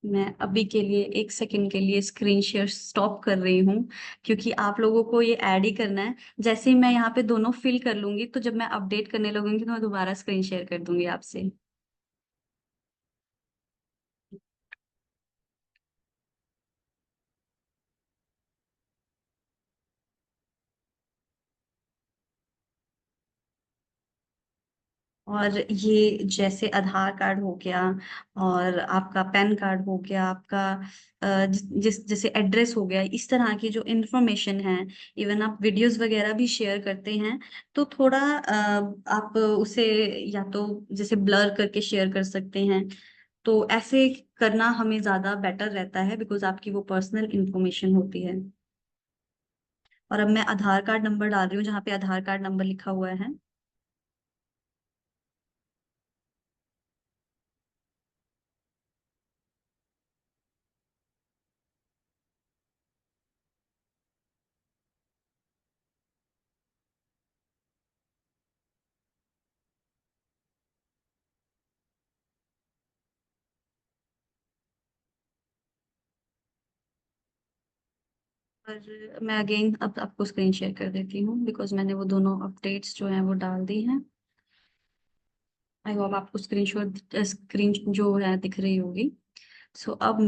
मैं अभी के लिए 1 सेकंड के लिए स्क्रीन शेयर स्टॉप कर रही हूँ, क्योंकि आप लोगों को ये ऐड ही करना है। जैसे ही मैं यहाँ पे दोनों फिल कर लूंगी, तो जब मैं अपडेट करने लगूंगी तो मैं दोबारा स्क्रीन शेयर कर दूंगी आपसे। और ये जैसे आधार कार्ड हो गया, और आपका पैन कार्ड हो गया, आपका जिस जैसे एड्रेस हो गया, इस तरह की जो इंफॉर्मेशन है, इवन आप वीडियोस वगैरह भी शेयर करते हैं, तो थोड़ा आप उसे या तो जैसे ब्लर करके शेयर कर सकते हैं। तो ऐसे करना हमें ज्यादा बेटर रहता है, बिकॉज आपकी वो पर्सनल इंफॉर्मेशन होती है। और अब मैं आधार कार्ड नंबर डाल रही हूँ जहाँ पे आधार कार्ड नंबर लिखा हुआ है। और मैं अगेन अब आपको स्क्रीन शेयर कर देती हूँ, बिकॉज मैंने वो दोनों अपडेट्स जो हैं वो डाल दी हैं। आई होप आपको स्क्रीन जो है दिख रही होगी। सो अब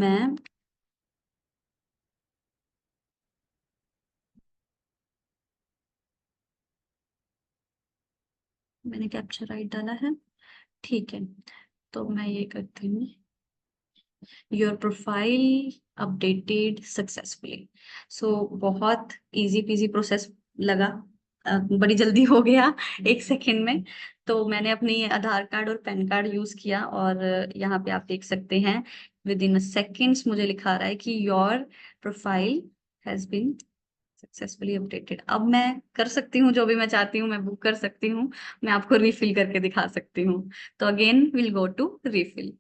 मैंने कैप्चर राइट डाला है, ठीक है। तो मैं ये करती हूँ, योर प्रोफाइल अपडेटेड सक्सेसफुली। सो बहुत इजी पीजी प्रोसेस लगा, बड़ी जल्दी हो गया 1 सेकंड में। तो मैंने अपनी आधार कार्ड और पैन कार्ड यूज किया, और यहाँ पे आप देख सकते हैं विद इन सेकेंड्स मुझे लिखा रहा है कि your profile has been successfully updated. अब मैं कर सकती हूँ जो भी मैं चाहती हूँ, मैं बुक कर सकती हूँ, मैं आपको रिफिल करके दिखा सकती हूँ। तो again will go to refill.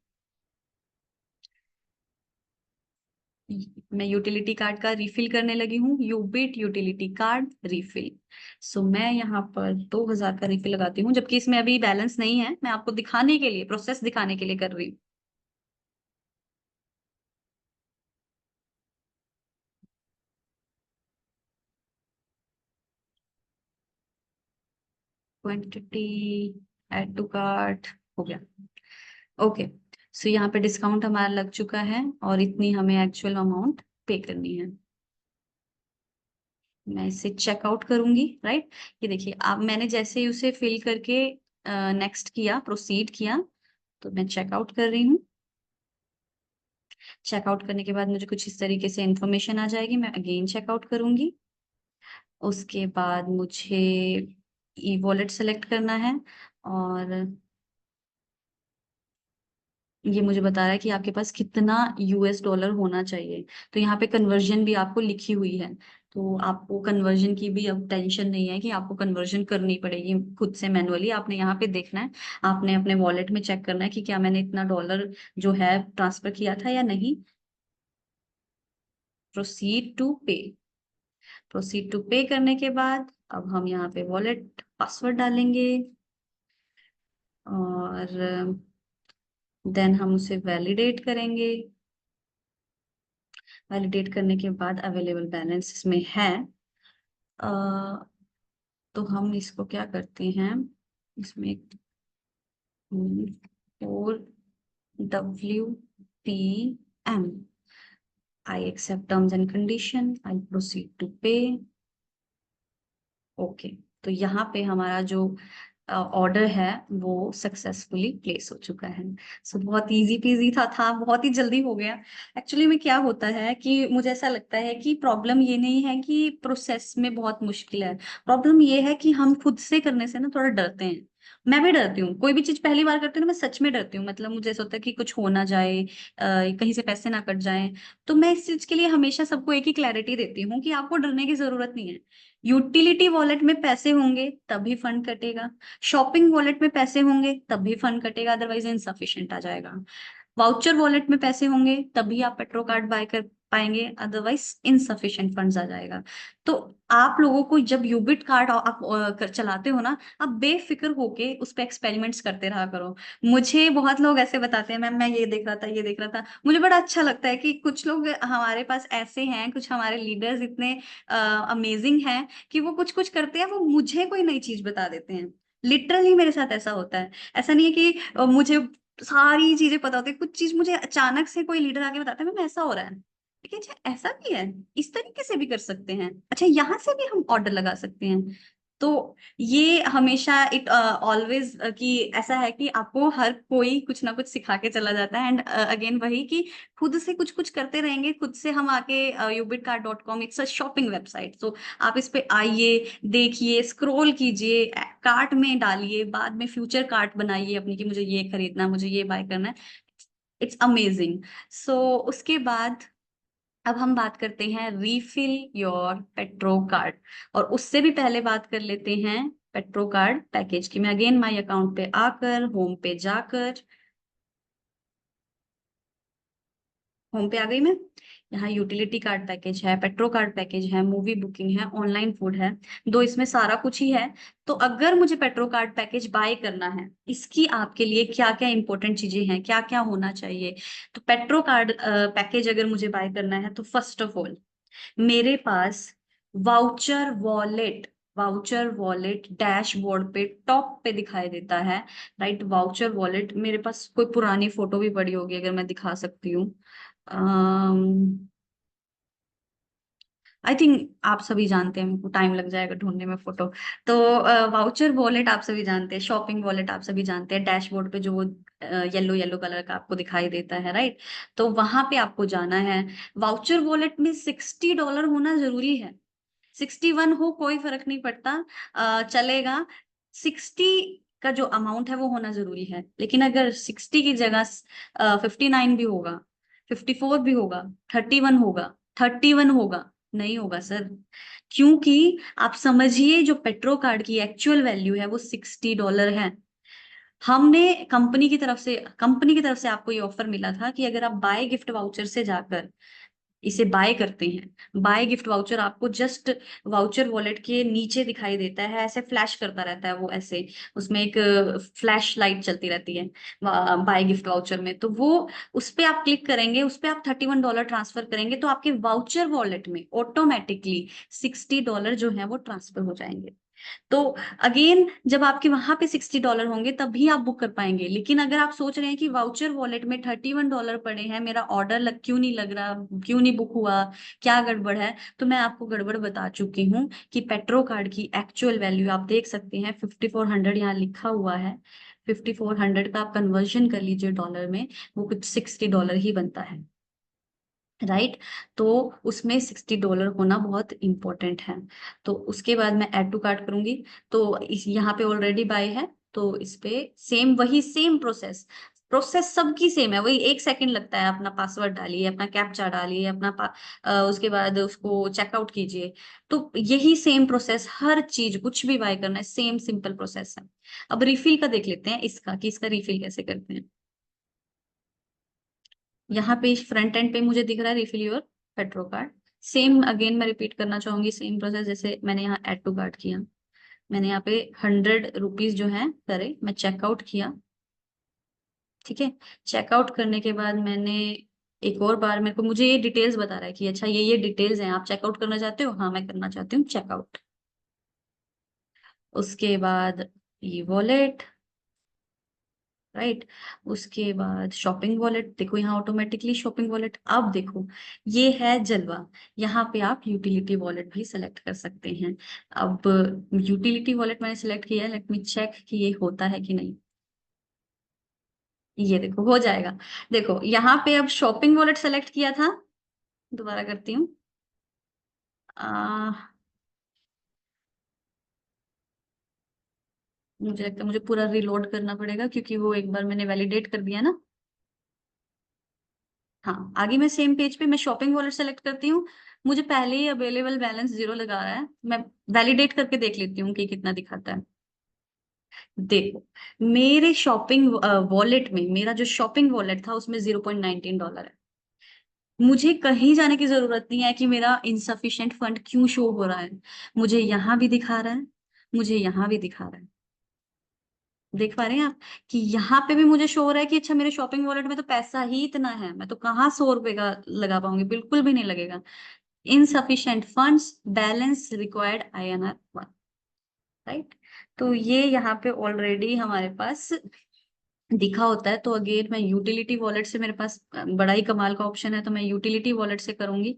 मैं यूटिलिटी कार्ड का रिफिल करने लगी हूँ, यूबिट यूटिलिटी कार्ड रिफिल। सो मैं यहाँ पर 2,000 का रिफिल लगाती हूँ, जबकि इसमें अभी बैलेंस नहीं है, मैं आपको दिखाने के लिए, प्रोसेस दिखाने के लिए कर रही हूँ। क्वांटिटी, ऐड टू कार्ट, हो गया। ओके। सो यहाँ पे डिस्काउंट हमारा लग चुका है, और इतनी हमें एक्चुअल अमाउंट पे करनी है। मैं इसे चेकआउट करूंगी, राइट। ये देखिए, अब मैंने जैसे ही उसे फिल करके नेक्स्ट किया, प्रोसीड किया, तो मैं चेकआउट कर रही हूँ। चेकआउट करने के बाद मुझे कुछ इस तरीके से इंफॉर्मेशन आ जाएगी, मैं अगेन चेकआउट करूंगी। उसके बाद मुझे ई वॉलेट सेलेक्ट करना है, और ये मुझे बता रहा है कि आपके पास कितना US डॉलर होना चाहिए। तो यहाँ पे कन्वर्जन भी आपको लिखी हुई है, तो आपको कन्वर्जन की भी अब टेंशन नहीं है कि आपको कन्वर्जन करनी पड़ेगी खुद से मैनुअली। आपने यहाँ पे देखना है, आपने अपने वॉलेट में चेक करना है कि क्या मैंने इतना डॉलर जो है ट्रांसफर किया था या नहीं। प्रोसीड टू पे। प्रोसीड टू पे करने के बाद अब हम यहाँ पे वॉलेट पासवर्ड डालेंगे, और देन हम उसे वैलिडेट करेंगे। वैलिडेट करने के बाद अवेलेबल बैलेंस इसमें है, अ, तो हम इसको क्या करते हैं, इसमें 4WPM, I accept terms and condition, I proceed to pay. Okay. तो यहाँ पे हमारा जो ऑर्डर है वो सक्सेसफुली प्लेस हो चुका है। सो बहुत इजी पीजी था, बहुत ही जल्दी हो गया। एक्चुअली में क्या होता है कि मुझे ऐसा लगता है कि प्रॉब्लम ये नहीं है कि प्रोसेस में बहुत मुश्किल है, प्रॉब्लम ये है कि हम खुद से करने से ना थोड़ा डरते हैं। मैं भी डरती हूँ, कोई भी चीज पहली बार करती हूँ ना, मैं सच में डरती हूँ। मतलब मुझे ऐसा होता है कि कुछ हो ना जाए, कहीं से पैसे ना कट जाएं। तो मैं इस चीज के लिए हमेशा सबको एक ही क्लैरिटी देती हूँ कि आपको डरने की जरूरत नहीं है। यूटिलिटी वॉलेट में पैसे होंगे तभी फंड कटेगा, शॉपिंग वॉलेट में पैसे होंगे तभी फंड कटेगा, अदरवाइज इनसफिशिएंट आ जाएगा। वाउचर वॉलेट में पैसे होंगे तभी आप पेट्रो कार्ड बाय कर पाएंगे, अदरवाइज इनसफिशिएंट फंड्स आ जाएगा। तो आप लोगों को जब यूबिट कार्ड आप चलाते हो ना, आप बेफिक्र होके उस पे एक्सपेरिमेंट्स करते रहा करो। मुझे बहुत लोग ऐसे बताते हैं, मैम मैं ये देख रहा था, ये देख रहा था। मुझे बड़ा अच्छा लगता है कि कुछ लोग हमारे पास ऐसे हैं, कुछ हमारे लीडर्स इतने अमेजिंग हैं कि वो कुछ कुछ करते हैं, वो मुझे कोई नई चीज बता देते हैं। लिटरली मेरे साथ ऐसा होता है। ऐसा नहीं है कि मुझे सारी चीजें पता होती है, कुछ चीज मुझे अचानक से कोई लीडर आके बताता है मैम ऐसा हो रहा है, ठीक है, अच्छा ऐसा भी है, इस तरीके से भी कर सकते हैं, अच्छा यहाँ से भी हम ऑर्डर लगा सकते हैं। तो ये हमेशा इट ऑलवेज कि ऐसा है कि आपको हर कोई कुछ ना कुछ सिखा के चला जाता है। एंड अगेन वही कि खुद से कुछ कुछ करते रहेंगे, खुद से हम आके ubitcart.com it's a shopping website, तो आप इस पे आइए, देखिए, स्क्रॉल कीजिए, कार्ट में डालिए, बाद में फ्यूचर कार्ट बनाइए अपनी कि मुझे ये खरीदना है, मुझे ये बाय करना है। It's amazing. सो उसके बाद अब हम बात करते हैं रीफिल योर पेट्रो कार्ड। और उससे भी पहले बात कर लेते हैं पेट्रो कार्ड पैकेज की। मैं अगेन माई अकाउंट पे आकर, होम पे जाकर, होम पे आ गई मैं। यहाँ यूटिलिटी कार्ड पैकेज है, पेट्रो कार्ड पैकेज है, मूवी बुकिंग है, ऑनलाइन फूड है, दो इसमें सारा कुछ ही है। तो अगर मुझे पेट्रो कार्ड पैकेज बाय करना है, इसकी आपके लिए क्या क्या इंपॉर्टेंट चीजें हैं, क्या क्या होना चाहिए। तो पेट्रो कार्ड पैकेज अगर मुझे बाय करना है तो फर्स्ट ऑफ ऑल मेरे पास voucher wallet, voucher wallet dashboard पे टॉप पे दिखाई देता है। राइट, वाउचर वॉलेट मेरे पास कोई पुरानी फोटो भी पड़ी होगी अगर मैं दिखा सकती हूँ। आई थिंक आप सभी जानते हैं, मेरे को टाइम लग जाएगा ढूंढने में फोटो। तो वाउचर वॉलेट आप सभी जानते हैं, शॉपिंग वॉलेट आप सभी जानते हैं, डैशबोर्ड पे जो वो येलो येलो कलर का आपको दिखाई देता है, राइट। तो वहां पे आपको जाना है। वाउचर वॉलेट में $60 होना जरूरी है। 61 हो कोई फर्क नहीं पड़ता, चलेगा। 60 का जो अमाउंट है वो होना जरूरी है। लेकिन अगर 60 की जगह 59 भी होगा, 54 भी होगा, 31 होगा, 31 होगा, नहीं होगा सर। क्योंकि आप समझिए जो पेट्रो कार्ड की एक्चुअल वैल्यू है वो $60 है। हमने कंपनी की तरफ से आपको ये ऑफर मिला था कि अगर आप बाय गिफ्ट वाउचर से जाकर इसे बाय करते हैं, बाय गिफ्ट वाउचर आपको जस्ट वाउचर वॉलेट के नीचे दिखाई देता है, ऐसे फ्लैश करता रहता है वो ऐसे, उसमें एक फ्लैश लाइट चलती रहती है बाय गिफ्ट वाउचर में। तो वो उस पे आप क्लिक करेंगे, उस पे आप $31 ट्रांसफर करेंगे तो आपके वाउचर वॉलेट में ऑटोमेटिकली $60 जो है वो ट्रांसफर हो जाएंगे। तो अगेन जब आपके वहां पे $60 होंगे तभी आप बुक कर पाएंगे। लेकिन अगर आप सोच रहे हैं कि वाउचर वॉलेट में $31 पड़े हैं, मेरा ऑर्डर क्यों नहीं लग रहा, क्यों नहीं बुक हुआ, क्या गड़बड़ है, तो मैं आपको गड़बड़ बता चुकी हूँ कि पेट्रो कार्ड की एक्चुअल वैल्यू आप देख सकते हैं 5400 यहाँ लिखा हुआ है। 5400 का आप कन्वर्जन कर लीजिए डॉलर में, वो कुछ $60 ही बनता है, राइट। तो उसमें $60 होना बहुत इंपॉर्टेंट है। तो उसके बाद मैं ऐड टू कार्ट करूंगी। तो इस यहाँ पे ऑलरेडी बाय है, तो इस पे सेम वही सेम प्रोसेस, प्रोसेस सबकी सेम है, वही 1 सेकंड लगता है। अपना पासवर्ड डालिए, अपना कैप्चा डालिए, उसके बाद उसको चेकआउट कीजिए। तो यही सेम प्रोसेस, हर चीज कुछ भी बाय करना है सेम सिंपल प्रोसेस है। अब रिफिल का देख लेते हैं इसका कि इसका रिफिल कैसे करते हैं। यहाँ पे फ्रंट एंड पे मुझे दिख रहा है refill your petro card. Same again मैं रिपीट करना चाहूंगी, सेम प्रोसेस जैसे मैंने यहाँ ऐड टू कार्ट किया, मैंने यहाँ पे ₹100 जो है करे, मैं चेकआउट किया, ठीक है। चेकआउट करने के बाद मैंने एक और बार, मेरे को मुझे ये डिटेल्स बता रहा है कि अच्छा ये डिटेल्स हैं, आप चेकआउट करना चाहते हो, हाँ मैं करना चाहती हूँ चेकआउट। उसके बाद ये वॉलेट, राइट। उसके बाद शॉपिंग वॉलेट, देखो यहाँ ऑटोमेटिकली शॉपिंग वॉलेट। अब देखो ये है जलवा, यहाँ पे आप यूटिलिटी वॉलेट भी सेलेक्ट कर सकते हैं। अब यूटिलिटी वॉलेट मैंने सेलेक्ट किया है, लेट मी चेक कि ये होता है कि नहीं। ये देखो हो जाएगा। देखो यहाँ पे अब शॉपिंग वॉलेट सेलेक्ट किया था, दोबारा करती हूँ। आ, मुझे लगता है मुझे पूरा रिलोड करना पड़ेगा, क्योंकि वो एक बार मैंने वैलिडेट कर दिया ना। हाँ, आगे मैं सेम पेज पे मैं शॉपिंग वॉलेट सेलेक्ट करती हूँ। मुझे पहले ही अवेलेबल बैलेंस 0 लगा रहा है। मैं वैलिडेट करके देख लेती हूँ कि कितना दिखाता है। देखो, मेरे शॉपिंग वॉलेट में, मेरा जो शॉपिंग वॉलेट था उसमें $0.19 है। मुझे कहीं जाने की जरूरत नहीं है कि मेरा इनसफिशिएंट फंड क्यों शो हो रहा है। मुझे यहाँ भी दिखा रहा है, मुझे यहाँ भी दिखा रहा है। देख पा रहे हैं आप कि यहाँ पे भी मुझे शो हो रहा है कि अच्छा, मेरे शॉपिंग वॉलेट में तो पैसा ही इतना है, मैं तो कहाँ 100 रुपए का लगा पाऊंगी, बिल्कुल भी नहीं लगेगा। Insufficient funds, balance required INR 1। Right. तो ये यहाँ पे ऑलरेडी हमारे पास दिखा होता है। तो अगेन मैं यूटिलिटी वॉलेट से, मेरे पास बड़ा ही कमाल का ऑप्शन है, तो मैं यूटिलिटी वॉलेट से करूंगी।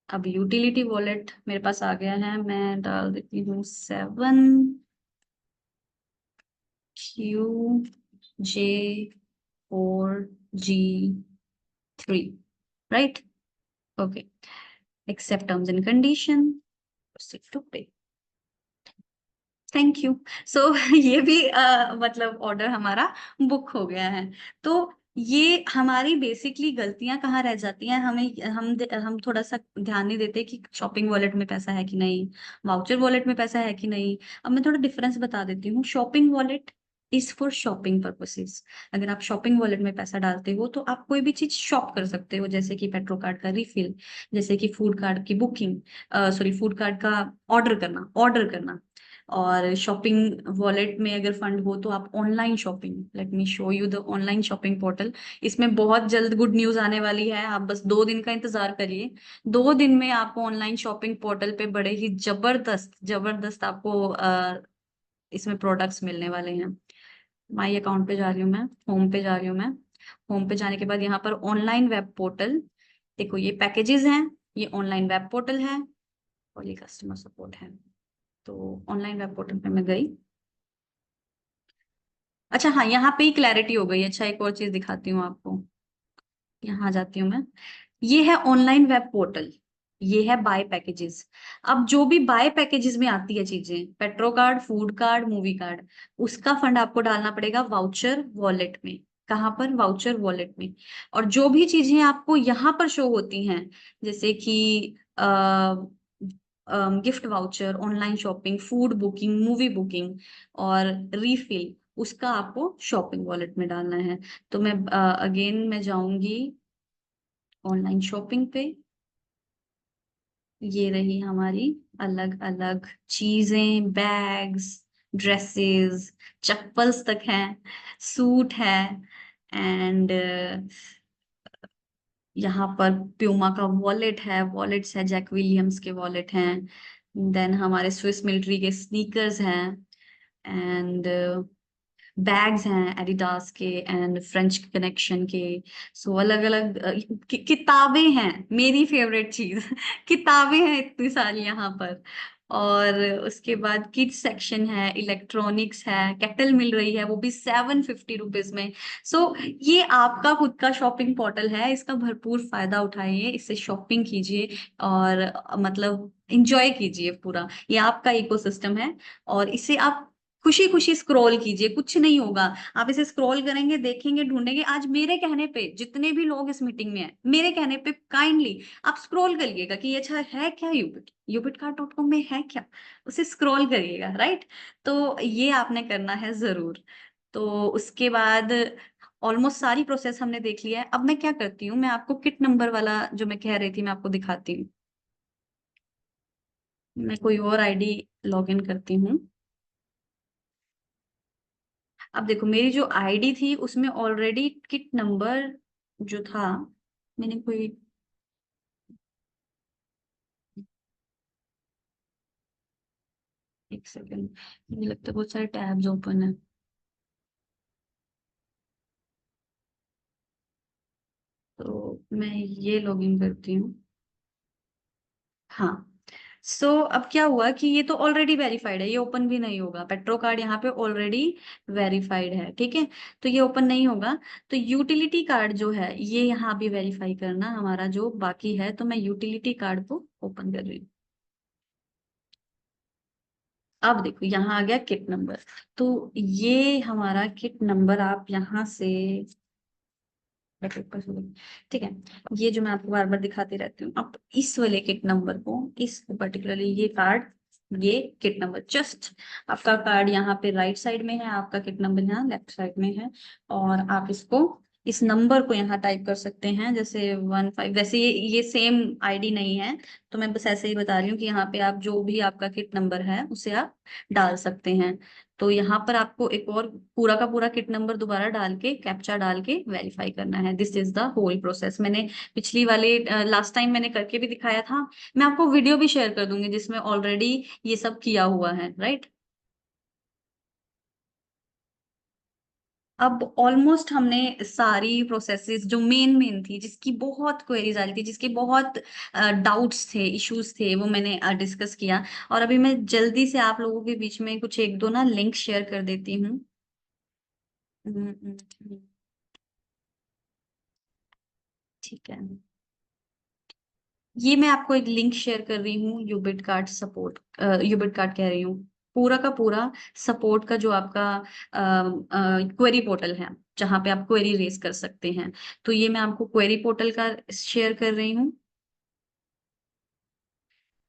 अब यूटिलिटी वॉलेट मेरे पास आ गया है, मैं डाल देती हूँ 7QJ4G3। Right. Okay. Accept terms and condition, proceed to pay. Thank you. So ये भी मतलब ऑर्डर हमारा बुक हो गया है। तो ये हमारी बेसिकली गलतियां कहाँ रह जाती हैं, हम थोड़ा सा ध्यान नहीं देते कि शॉपिंग वॉलेट में पैसा है कि नहीं, वाउचर वॉलेट में पैसा है कि नहीं। अब मैं थोड़ा डिफरेंस बता देती हूँ। Shopping wallet is for shopping purposes. अगर आप शॉपिंग वॉलेट में पैसा डालते हो तो आप कोई भी चीज शॉप कर सकते हो, जैसे कि पेट्रोल कार्ड का रिफिल, जैसे कि फूड कार्ड की बुकिंग, सॉरी, फूड कार्ड का ऑर्डर करना। और शॉपिंग वॉलेट में अगर फंड हो तो आप online shopping, let me show you the online shopping portal. इसमें बहुत जल्द गुड न्यूज आने वाली है, आप बस 2 दिन का इंतजार करिए। 2 दिन में आपको ऑनलाइन शॉपिंग पोर्टल पे बड़े ही जबरदस्त जबरदस्त आपको इसमें प्रोडक्ट्स मिलने वाले हैं। माई अकाउंट पे जा रही हूँ मैं, होम पे जा रही हूँ मैं। होम पे जाने के बाद यहाँ पर ऑनलाइन वेब पोर्टल, देखो ये पैकेजेस हैं, ये ऑनलाइन वेब पोर्टल है, और ये कस्टमर सपोर्ट है। तो ऑनलाइन वेब पोर्टल पे मैं गई। अच्छा हाँ, यहाँ पे ही क्लैरिटी हो गई। अच्छा, एक और चीज दिखाती हूँ आपको। यहाँ आ जाती हूँ मैं। ये है ऑनलाइन वेब पोर्टल, ये है बाय पैकेजेस। अब जो भी बाय पैकेजेस में आती है चीजें, petro card, food card, movie card, उसका फंड आपको डालना पड़ेगा वाउचर वॉलेट में। कहाँ पर? वाउचर वॉलेट में। और जो भी चीजें आपको यहाँ पर शो होती हैं, जैसे कि gift voucher, online shopping, food booking, movie booking और रीफिल, उसका आपको शॉपिंग वॉलेट में डालना है। तो मैं अगेन मैं जाऊंगी ऑनलाइन शॉपिंग पे। ये रही हमारी अलग अलग चीजें, बैग्स, ड्रेसेस, चप्पल्स तक हैं, सूट है, एंड यहाँ पर प्यूमा का वॉलेट है, वॉलेट्स है, जैक विलियम्स के वॉलेट हैं, देन हमारे स्विस मिलिट्री के स्नीकर्स हैं, एंड बैग्स हैं एडिडास के एंड फ्रेंच कनेक्शन के। सो अलग अलग किताबें हैं, मेरी फेवरेट चीज किताबें हैं इतनी सारी यहाँ पर। और उसके बाद किड्स सेक्शन है, इलेक्ट्रॉनिक्स है, केटल मिल रही है, वो भी 750 रुपीज में। सो ये आपका खुद का शॉपिंग पोर्टल है, इसका भरपूर फायदा उठाइए, इससे शॉपिंग कीजिए और मतलब इंजॉय कीजिए पूरा। ये आपका इकोसिस्टम है, और इसे आप खुशी खुशी स्क्रॉल कीजिए, कुछ नहीं होगा। आप इसे स्क्रॉल करेंगे, देखेंगे, ढूंढेंगे। आज मेरे कहने पे जितने भी लोग इस मीटिंग में हैं, मेरे कहने पे काइंडली आप स्क्रॉल करिएगा कि ये अच्छा है क्या, यूबिट कार्ड.com में है क्या, उसे स्क्रॉल करिएगा। राइट। तो ये आपने करना है जरूर। तो उसके बाद ऑलमोस्ट सारी प्रोसेस हमने देख लिया है। अब मैं क्या करती हूँ, मैं आपको किट नंबर वाला जो मैं कह रही थी, मैं आपको दिखाती हूँ। मैं कोई और आईडी लॉग इन करती हूँ। अब देखो, मेरी जो आईडी थी उसमें ऑलरेडी किट नंबर जो था, मैंने कोई, एक सेकेंड, मुझे लगता है बहुत सारे टैब्स ओपन है। तो मैं ये लॉगिन करती हूँ। हाँ। सो अब क्या हुआ कि ये तो ऑलरेडी वेरीफाइड है, ये ओपन भी नहीं होगा। पेट्रो कार्ड यहाँ पे ऑलरेडी वेरीफाइड है, ठीक है, तो ये ओपन नहीं होगा। तो यूटिलिटी कार्ड जो है ये यहाँ भी वेरीफाई करना हमारा जो बाकी है, तो मैं यूटिलिटी कार्ड को ओपन कर रही हूँ। अब देखो यहाँ आ गया किट नंबर। तो ये हमारा किट नंबर आप यहाँ से, ठीक है, ये जो मैं आपको बार बार दिखाती रहती हूँ, आप इस वाले किट नंबर को, इस पर्टिकुलरली ये कार्ड, ये किट नंबर जस्ट, आपका कार्ड यहाँ पे राइट साइड में है, आपका किट नंबर यहाँ लेफ्ट साइड में है। और आप इसको, इस नंबर को यहाँ टाइप कर सकते हैं, जैसे 15, वैसे ये सेम आईडी नहीं है, तो मैं बस ऐसे ही बता रही हूँ कि यहाँ पे आप जो भी आपका किट नंबर है उसे आप डाल सकते हैं। तो यहाँ पर आपको एक और पूरा का पूरा किट नंबर दोबारा डाल के, कैप्चा डाल के वेरीफाई करना है। This is the whole process. मैंने पिछली वाले लास्ट टाइम मैंने करके भी दिखाया था, मैं आपको वीडियो भी शेयर कर दूंगी जिसमें ऑलरेडी ये सब किया हुआ है, राइट। अब ऑलमोस्ट हमने सारी प्रोसेसेस जो मेन मेन थी, जिसकी बहुत क्वेरीज आ रही थी, जिसके बहुत डाउट्स थे, इश्यूज थे, वो मैंने डिस्कस किया। और अभी मैं जल्दी से आप लोगों के बीच में कुछ एक दो ना लिंक शेयर कर देती हूँ। ठीक है, ये मैं आपको एक लिंक शेयर कर रही हूँ, यूबिट कार्ड सपोर्ट, यूबिट कार्ड कह रही हूँ, पूरा का पूरा सपोर्ट का जो आपका क्वेरी पोर्टल है, जहाँ पे आप क्वेरी रेज कर सकते हैं। तो ये मैं आपको क्वेरी पोर्टल का शेयर कर रही हूँ।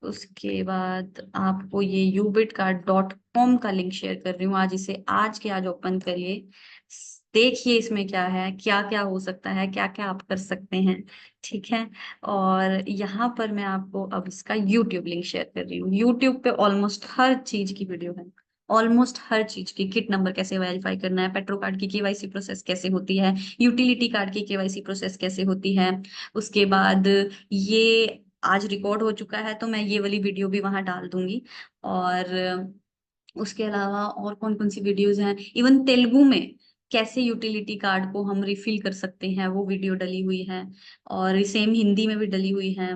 उसके बाद आपको ये ubitcard.com का लिंक शेयर कर रही हूँ। आज इसे आज के आज ओपन करिए, देखिए इसमें क्या है, क्या क्या हो सकता है, क्या क्या आप कर सकते हैं। ठीक है, और यहाँ पर मैं आपको अब इसका यूट्यूब लिंक शेयर कर रही हूँ। यूट्यूब पे ऑलमोस्ट हर चीज की वीडियो है, ऑलमोस्ट हर चीज की, किट नंबर कैसे वेरीफाई करना है, पेट्रो कार्ड की केवाईसी प्रोसेस कैसे होती है, यूटिलिटी कार्ड की केवाईसी प्रोसेस कैसे होती है। उसके बाद ये आज रिकॉर्ड हो चुका है, तो मैं ये वाली वीडियो भी वहां डाल दूंगी। और उसके अलावा और कौन कौन सी वीडियोस हैं, इवन तेलुगु में कैसे यूटिलिटी कार्ड को हम रिफिल कर सकते हैं, वो वीडियो डली हुई है। और सेम हिंदी में भी डली हुई है।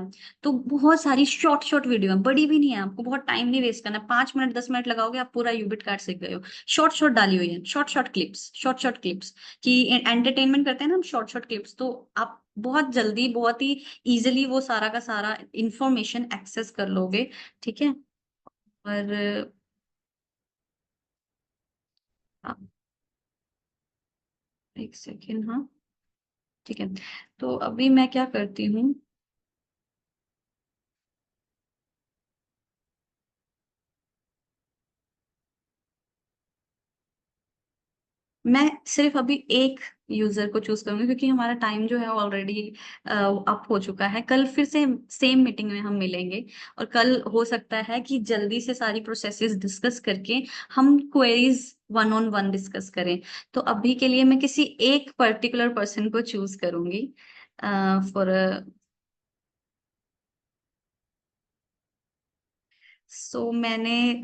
तो बहुत सारी शॉर्ट शॉर्ट वीडियो है, बड़ी भी नहीं है, आपको बहुत टाइम नहीं वेस्ट करना, 5 मिनट 10 मिनट लगाओगे आप पूरा यूबिट कार्ड सीख गए हो। शॉर्ट शॉर्ट डाली हुई है, short short clips, short short clips की एंटरटेनमेंट करते हैं ना हम, शॉर्ट शॉर्ट क्लिप्स। तो आप बहुत जल्दी, बहुत ही इजिली वो सारा का सारा इंफॉर्मेशन एक्सेस कर लोगे। ठीक है, और एक सेकेंड, हाँ, ठीक है। तो अभी मैं क्या करती हूँ, मैं सिर्फ अभी एक यूजर को चूज करूंगी, क्योंकि हमारा टाइम जो है ऑलरेडी अप हो चुका है। कल फिर से सेम मीटिंग में हम मिलेंगे, और कल हो सकता है कि जल्दी से सारी प्रोसेसेस डिस्कस करके हम queries one on one discuss करें। तो अभी के लिए मैं किसी एक पर्टिकुलर पर्सन को चूज करूंगी फॉर, सो मैंने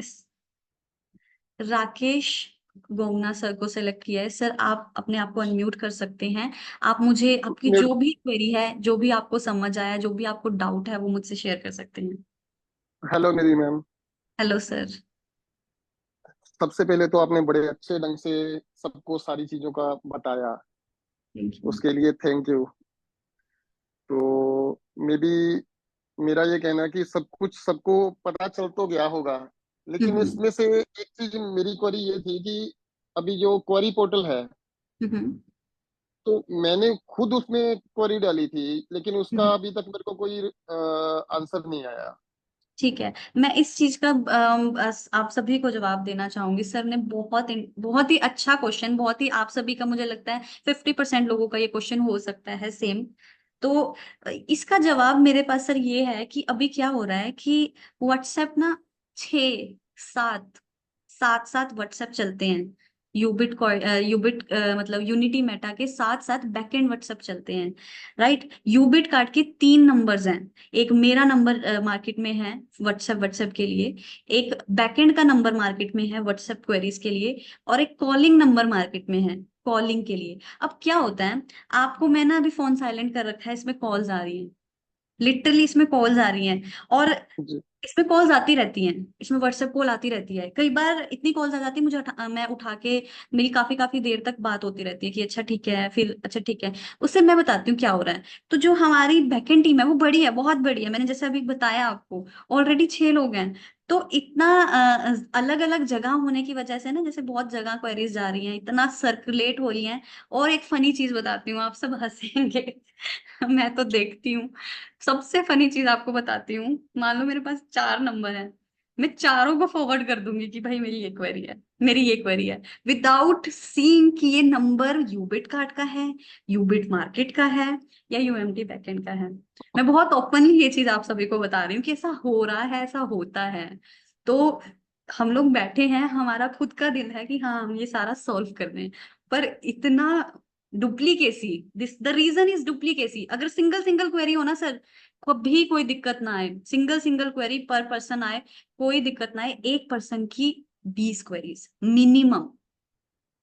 राकेश गोमना सर को सेलेक्ट किया है। सर आप अपने आप को अनम्यूट कर सकते हैं, आप मुझे आपकी म्यूट। जो भी क्वेरी है, जो भी आपको समझ आया, जो भी आपको डाउट है, वो मुझसे शेयर कर सकते हैं। हेलो निधि मैम। Hello sir. सबसे पहले तो आपने बड़े अच्छे ढंग से सबको सारी चीजों का बताया, थैंक यू। उसके लिए थैंक यू। तो मे बी मेरा ये कहना है कि सब कुछ सबको पता चल तो गया होगा, लेकिन हम्म इसमें से एक चीज मेरी क्वेरी ये थी कि अभी जो क्वेरी पोर्टल है, हम्म तो मैंने खुद उसमें क्वेरी डाली थी, लेकिन उसका हम्म। अभी तक मेरे को कोई आंसर नहीं आया। ठीक है, मैं इस चीज का आप सभी को जवाब देना चाहूंगी। सर ने बहुत ही अच्छा क्वेश्चन, बहुत ही, आप सभी का मुझे लगता है 50% लोगों का ये क्वेश्चन हो सकता है सेम। तो इसका जवाब मेरे पास सर ये है कि अभी क्या हो रहा है कि व्हाट्सएप ना, 6 7 सात सात व्हाट्सएप चलते हैं। मतलब यूनिटी मेटा के साथ साथ बैकएंड व्हाट्सएप चलते हैं, राइट। यूबिट कार्ड के 3 नंबर्स हैं, एक मेरा नंबर मार्केट में है व्हाट्सएप के लिए, एक बैकएंड का नंबर मार्केट में है व्हाट्सएप क्वेरीज के लिए, और एक कॉलिंग नंबर मार्केट में है कॉलिंग के लिए। अब क्या होता है, आपको, मैं ना अभी फोन साइलेंट कर रखा है, इसमें कॉल्स आ रही हैं, लिटरली इसमें कॉल्स आ रही हैं। और जी। इसमें कॉल्स आती रहती हैं, इसमें व्हाट्सएप कॉल आती रहती है, कई बार इतनी कॉल्स आ जाती है मुझे मैं उठा के, मेरी काफी काफी देर तक बात होती रहती है कि अच्छा ठीक है, फिर अच्छा ठीक है। उससे मैं बताती हूँ क्या हो रहा है। तो जो हमारी बैकएंड टीम है वो बड़ी है, बहुत बड़ी है, मैंने जैसे अभी बताया आपको, ऑलरेडी 6 लोग हैं। तो इतना अलग अलग जगह होने की वजह से ना, जैसे बहुत जगह क्वेरीज जा रही हैं, इतना सर्कुलेट हो रही हैं। और एक फनी चीज बताती हूँ, आप सब हंसेंगे। मैं तो देखती हूँ। सबसे फनी चीज आपको बताती हूँ, मान लो मेरे पास 4 नंबर है, मैं चारों को फॉरवर्ड कर दूंगी कि भाई मेरी ये क्वेरी है, मेरी ये क्वेरी है, विदाउट सीइंग कि ये नंबर यूबिट कार्ड का है, यूबिट मार्केट का है, या यूएमटी बैकएंड का है। मैं बहुत ओपनली ये चीज आप सभी को बता रही हूँ कि ऐसा हो रहा है, ऐसा होता है। तो हम लोग बैठे हैं, हमारा खुद का दिल है कि हाँ हम ये सारा सॉल्व कर दें, पर इतना duplicacy, this the reason is duplicacy. अगर सिंगल सिंगल क्वेरी हो ना सर, कभी कोई दिक्कत ना आए, सिंगल सिंगल क्वेरी पर पर्सन आए, कोई दिक्कत ना आए, एक पर्सन की 20 क्वेरीज मिनिमम,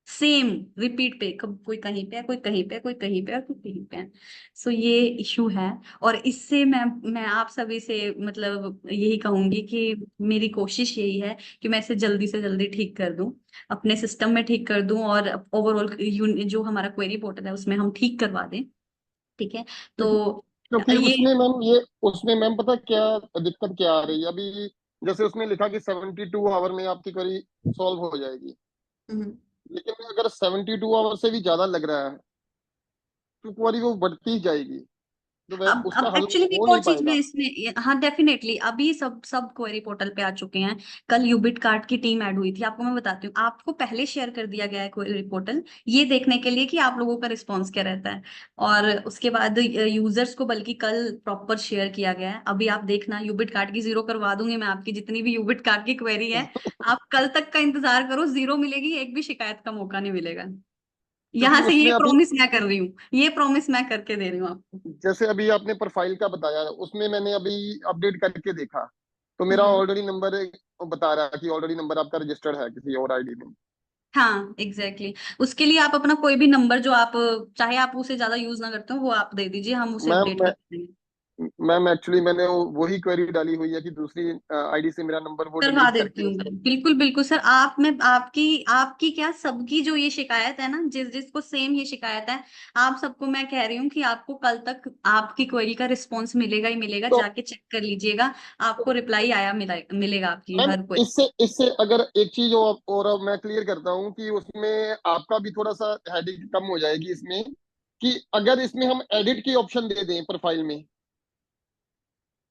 सेम रिपीट पे, कोई कहीं पे है, कोई कहीं पे है, कोई कहीं पे है, कोई कहीं पे है। सो ये इशू है। और इससे मैं आप सभी से मतलब यही कहूंगी कि मेरी कोशिश यही है कि मैं इसे जल्दी से जल्दी ठीक कर दूं, अपने सिस्टम में ठीक कर दूं, और ओवरऑल जो हमारा क्वेरी पोर्टल है उसमें हम ठीक करवा दें। ठीक है। तो क्योंकि क्योंकि ये उसमें मैम पता क्या दिक्कत क्या आ रही है अभी। जैसे उसमें लिखा कि 72 आवर में आपकी क्वेरी सॉल्व हो जाएगी। हम्म। लेकिन अगर 72 आवर से भी ज्यादा लग रहा है तो क्वेरी वो बढ़ती ही जाएगी, तो वह उसका अब हल एक्चुअली एक हो और नहीं चीज में पाएगा। इसमें, हाँ डेफिनेटली अभी सब सब क्वेरी पोर्टल पे आ चुके हैं। कल यूबिट कार्ड की टीम ऐड हुई थी, आपको मैं बताती हूँ, आपको पहले शेयर कर दिया गया है क्वेरी पोर्टल, ये देखने के लिए कि आप लोगों का रिस्पॉन्स क्या रहता है। और उसके बाद यूजर्स को बल्कि कल प्रॉपर शेयर किया गया है। अभी आप देखना, यूबिट कार्ड की 0 करवा दूंगी मैं, आपकी जितनी भी यूबिट कार्ड की क्वेरी है, आप कल तक का इंतजार करो, 0 मिलेगी, एक भी शिकायत का मौका नहीं मिलेगा। क्योंकि यहाँ से ये उसमें अभी प्रॉमिस मैं कर रही हूँ, ये प्रॉमिस मैं करके दे रही हूँ आपको। जैसे अभी आपने प्रोफाइल का बताया, उसमें मैंने अभी अपडेट करके देखा तो मेरा हम्म। ऑलरेडी नंबर बता रहा है कि ऑलरेडी नंबर आपका रजिस्टर्ड है किसी और आईडी में। हाँ एग्जैक्टली उसके लिए आप अपना कोई भी नंबर जो आप, चाहे आप उसे ज्यादा यूज ना करते हो, वो आप दे दीजिए, हम उसे मैम अपडेट कर देंगे। मैम एक्चुअली मैंने वही क्वेरी डाली हुई है कि दूसरी आईडी से मेरा नंबर वो करवा डिलीट देती करके हूँ उसे। मैं, बिल्कुल बिल्कुल सर। आप में आपकी आपकी क्या, सबकी जो ये शिकायत है ना, जिस जिसको सेम ये शिकायत है, आप सबको मैं कह रही हूँ कि आपको कल तक आपकी क्वेरी का रिस्पॉन्स मिलेगा ही मिलेगा, तो जाके चेक कर लीजिएगा। आपको रिप्लाई आया मिलेगा आपकी मैम हर क्वेरी। इससे इससे अगर एक चीज और अब मैं क्लियर करता हूँ कि उसमें आपका भी थोड़ा सा हेडेक कम हो जाएगी इसमें, कि अगर इसमें हम एडिट की ऑप्शन दे दें प्रोफाइल में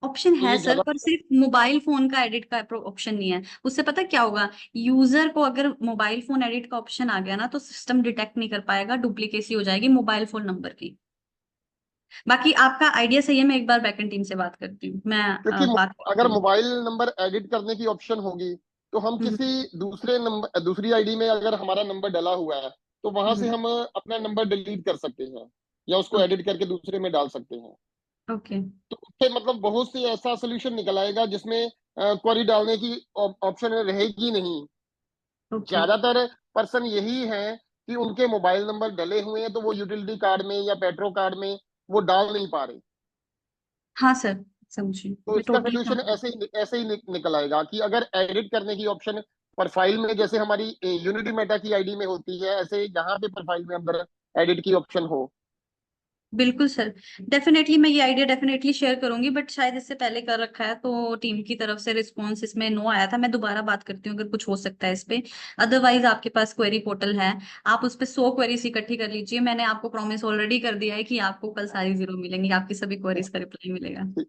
ऑप्शन तो है ये सर, ज्यादा। पर सिर्फ मोबाइल फोन का एडिट का ऑप्शन नहीं है। उससे पता क्या होगा, यूजर को अगर मोबाइल फोन एडिट का ऑप्शन आ गया ना, तो सिस्टम डिटेक्ट नहीं कर पाएगा, डुप्लीकेसी हो जाएगी मोबाइल फोन नंबर की। बाकी आपका आइडिया सही है, मैं एक बार बैकएंड टीम से बात करती हूँ, मैं क्योंकि बात करती अगर हूँ। मोबाइल नंबर एडिट करने की ऑप्शन होगी तो हम हम्म। किसी दूसरे नंबर दूसरी आईडी में अगर हमारा नंबर डला हुआ है तो वहां से हम्म। हम अपना नंबर डिलीट कर सकते हैं या उसको एडिट करके दूसरे में डाल सकते हैं। ओके। तो उससे मतलब बहुत सी ऐसा सोल्यूशन निकल आएगा जिसमें क्वेरी डालने की ऑप्शन रहेगी नहीं। ओके। ज्यादातर पर्सन यही है कि उनके मोबाइल नंबर डले हुए हैं तो वो यूटिलिटी कार्ड में या पेट्रो कार्ड में वो डाल नहीं पा रहे। हाँ सर, समझी, तो मैं इसका टोटली सोल्यूशन समझ। ऐसे ही निकल आएगा कि अगर एडिट करने की ऑप्शन प्रोफाइल में जैसे हमारी यूनिटी मेटा की आईडी में होती है, ऐसे यहाँ पे प्रोफाइल में अंदर एडिट की ऑप्शन हो। बिल्कुल सर, डेफिनेटली मैं ये आइडिया डेफिनेटली शेयर करूंगी, बट शायद इससे पहले कर रखा है तो टीम की तरफ से रिस्पॉन्स इसमें नो आया था। मैं दोबारा बात करती हूँ अगर कुछ हो सकता है इस पे। अदरवाइज आपके पास क्वेरी पोर्टल है, आप उस पे 100 क्वेरीज इकट्ठी कर लीजिए। मैंने आपको प्रॉमिस ऑलरेडी कर दिया है कि आपको कल सारी 0 मिलेंगी, आपकी सभी क्वेरीज का रिप्लाई मिलेगा। ठीक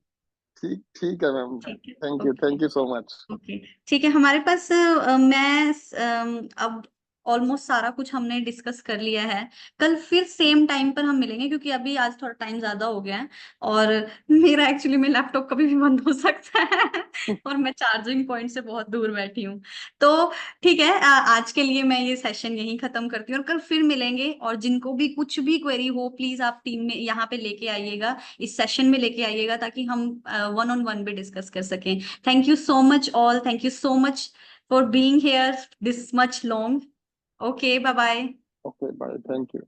ठीक ठीक है मैम। ठीक है। Thank okay. You so much. Okay. ठीक है, हमारे पास अब ऑलमोस्ट सारा कुछ हमने डिस्कस कर लिया है। कल फिर सेम टाइम पर हम मिलेंगे, क्योंकि अभी आज थोड़ा टाइम ज्यादा हो गया है, और मेरा एक्चुअली में लैपटॉप कभी भी बंद हो सकता है, और मैं चार्जिंग पॉइंट से बहुत दूर बैठी हूँ। तो ठीक है, आज के लिए मैं ये सेशन यहीं खत्म करती हूँ, और कल फिर मिलेंगे। और जिनको भी कुछ भी क्वेरी हो, प्लीज आप टीम में यहाँ पे लेके आइएगा, इस सेशन में लेके आइएगा, ताकि हम वन ऑन वन भी डिस्कस कर सकें। Thank you so much, all. Thank you so much for being here this much long. Okay, bye bye. Okay bye, thank you.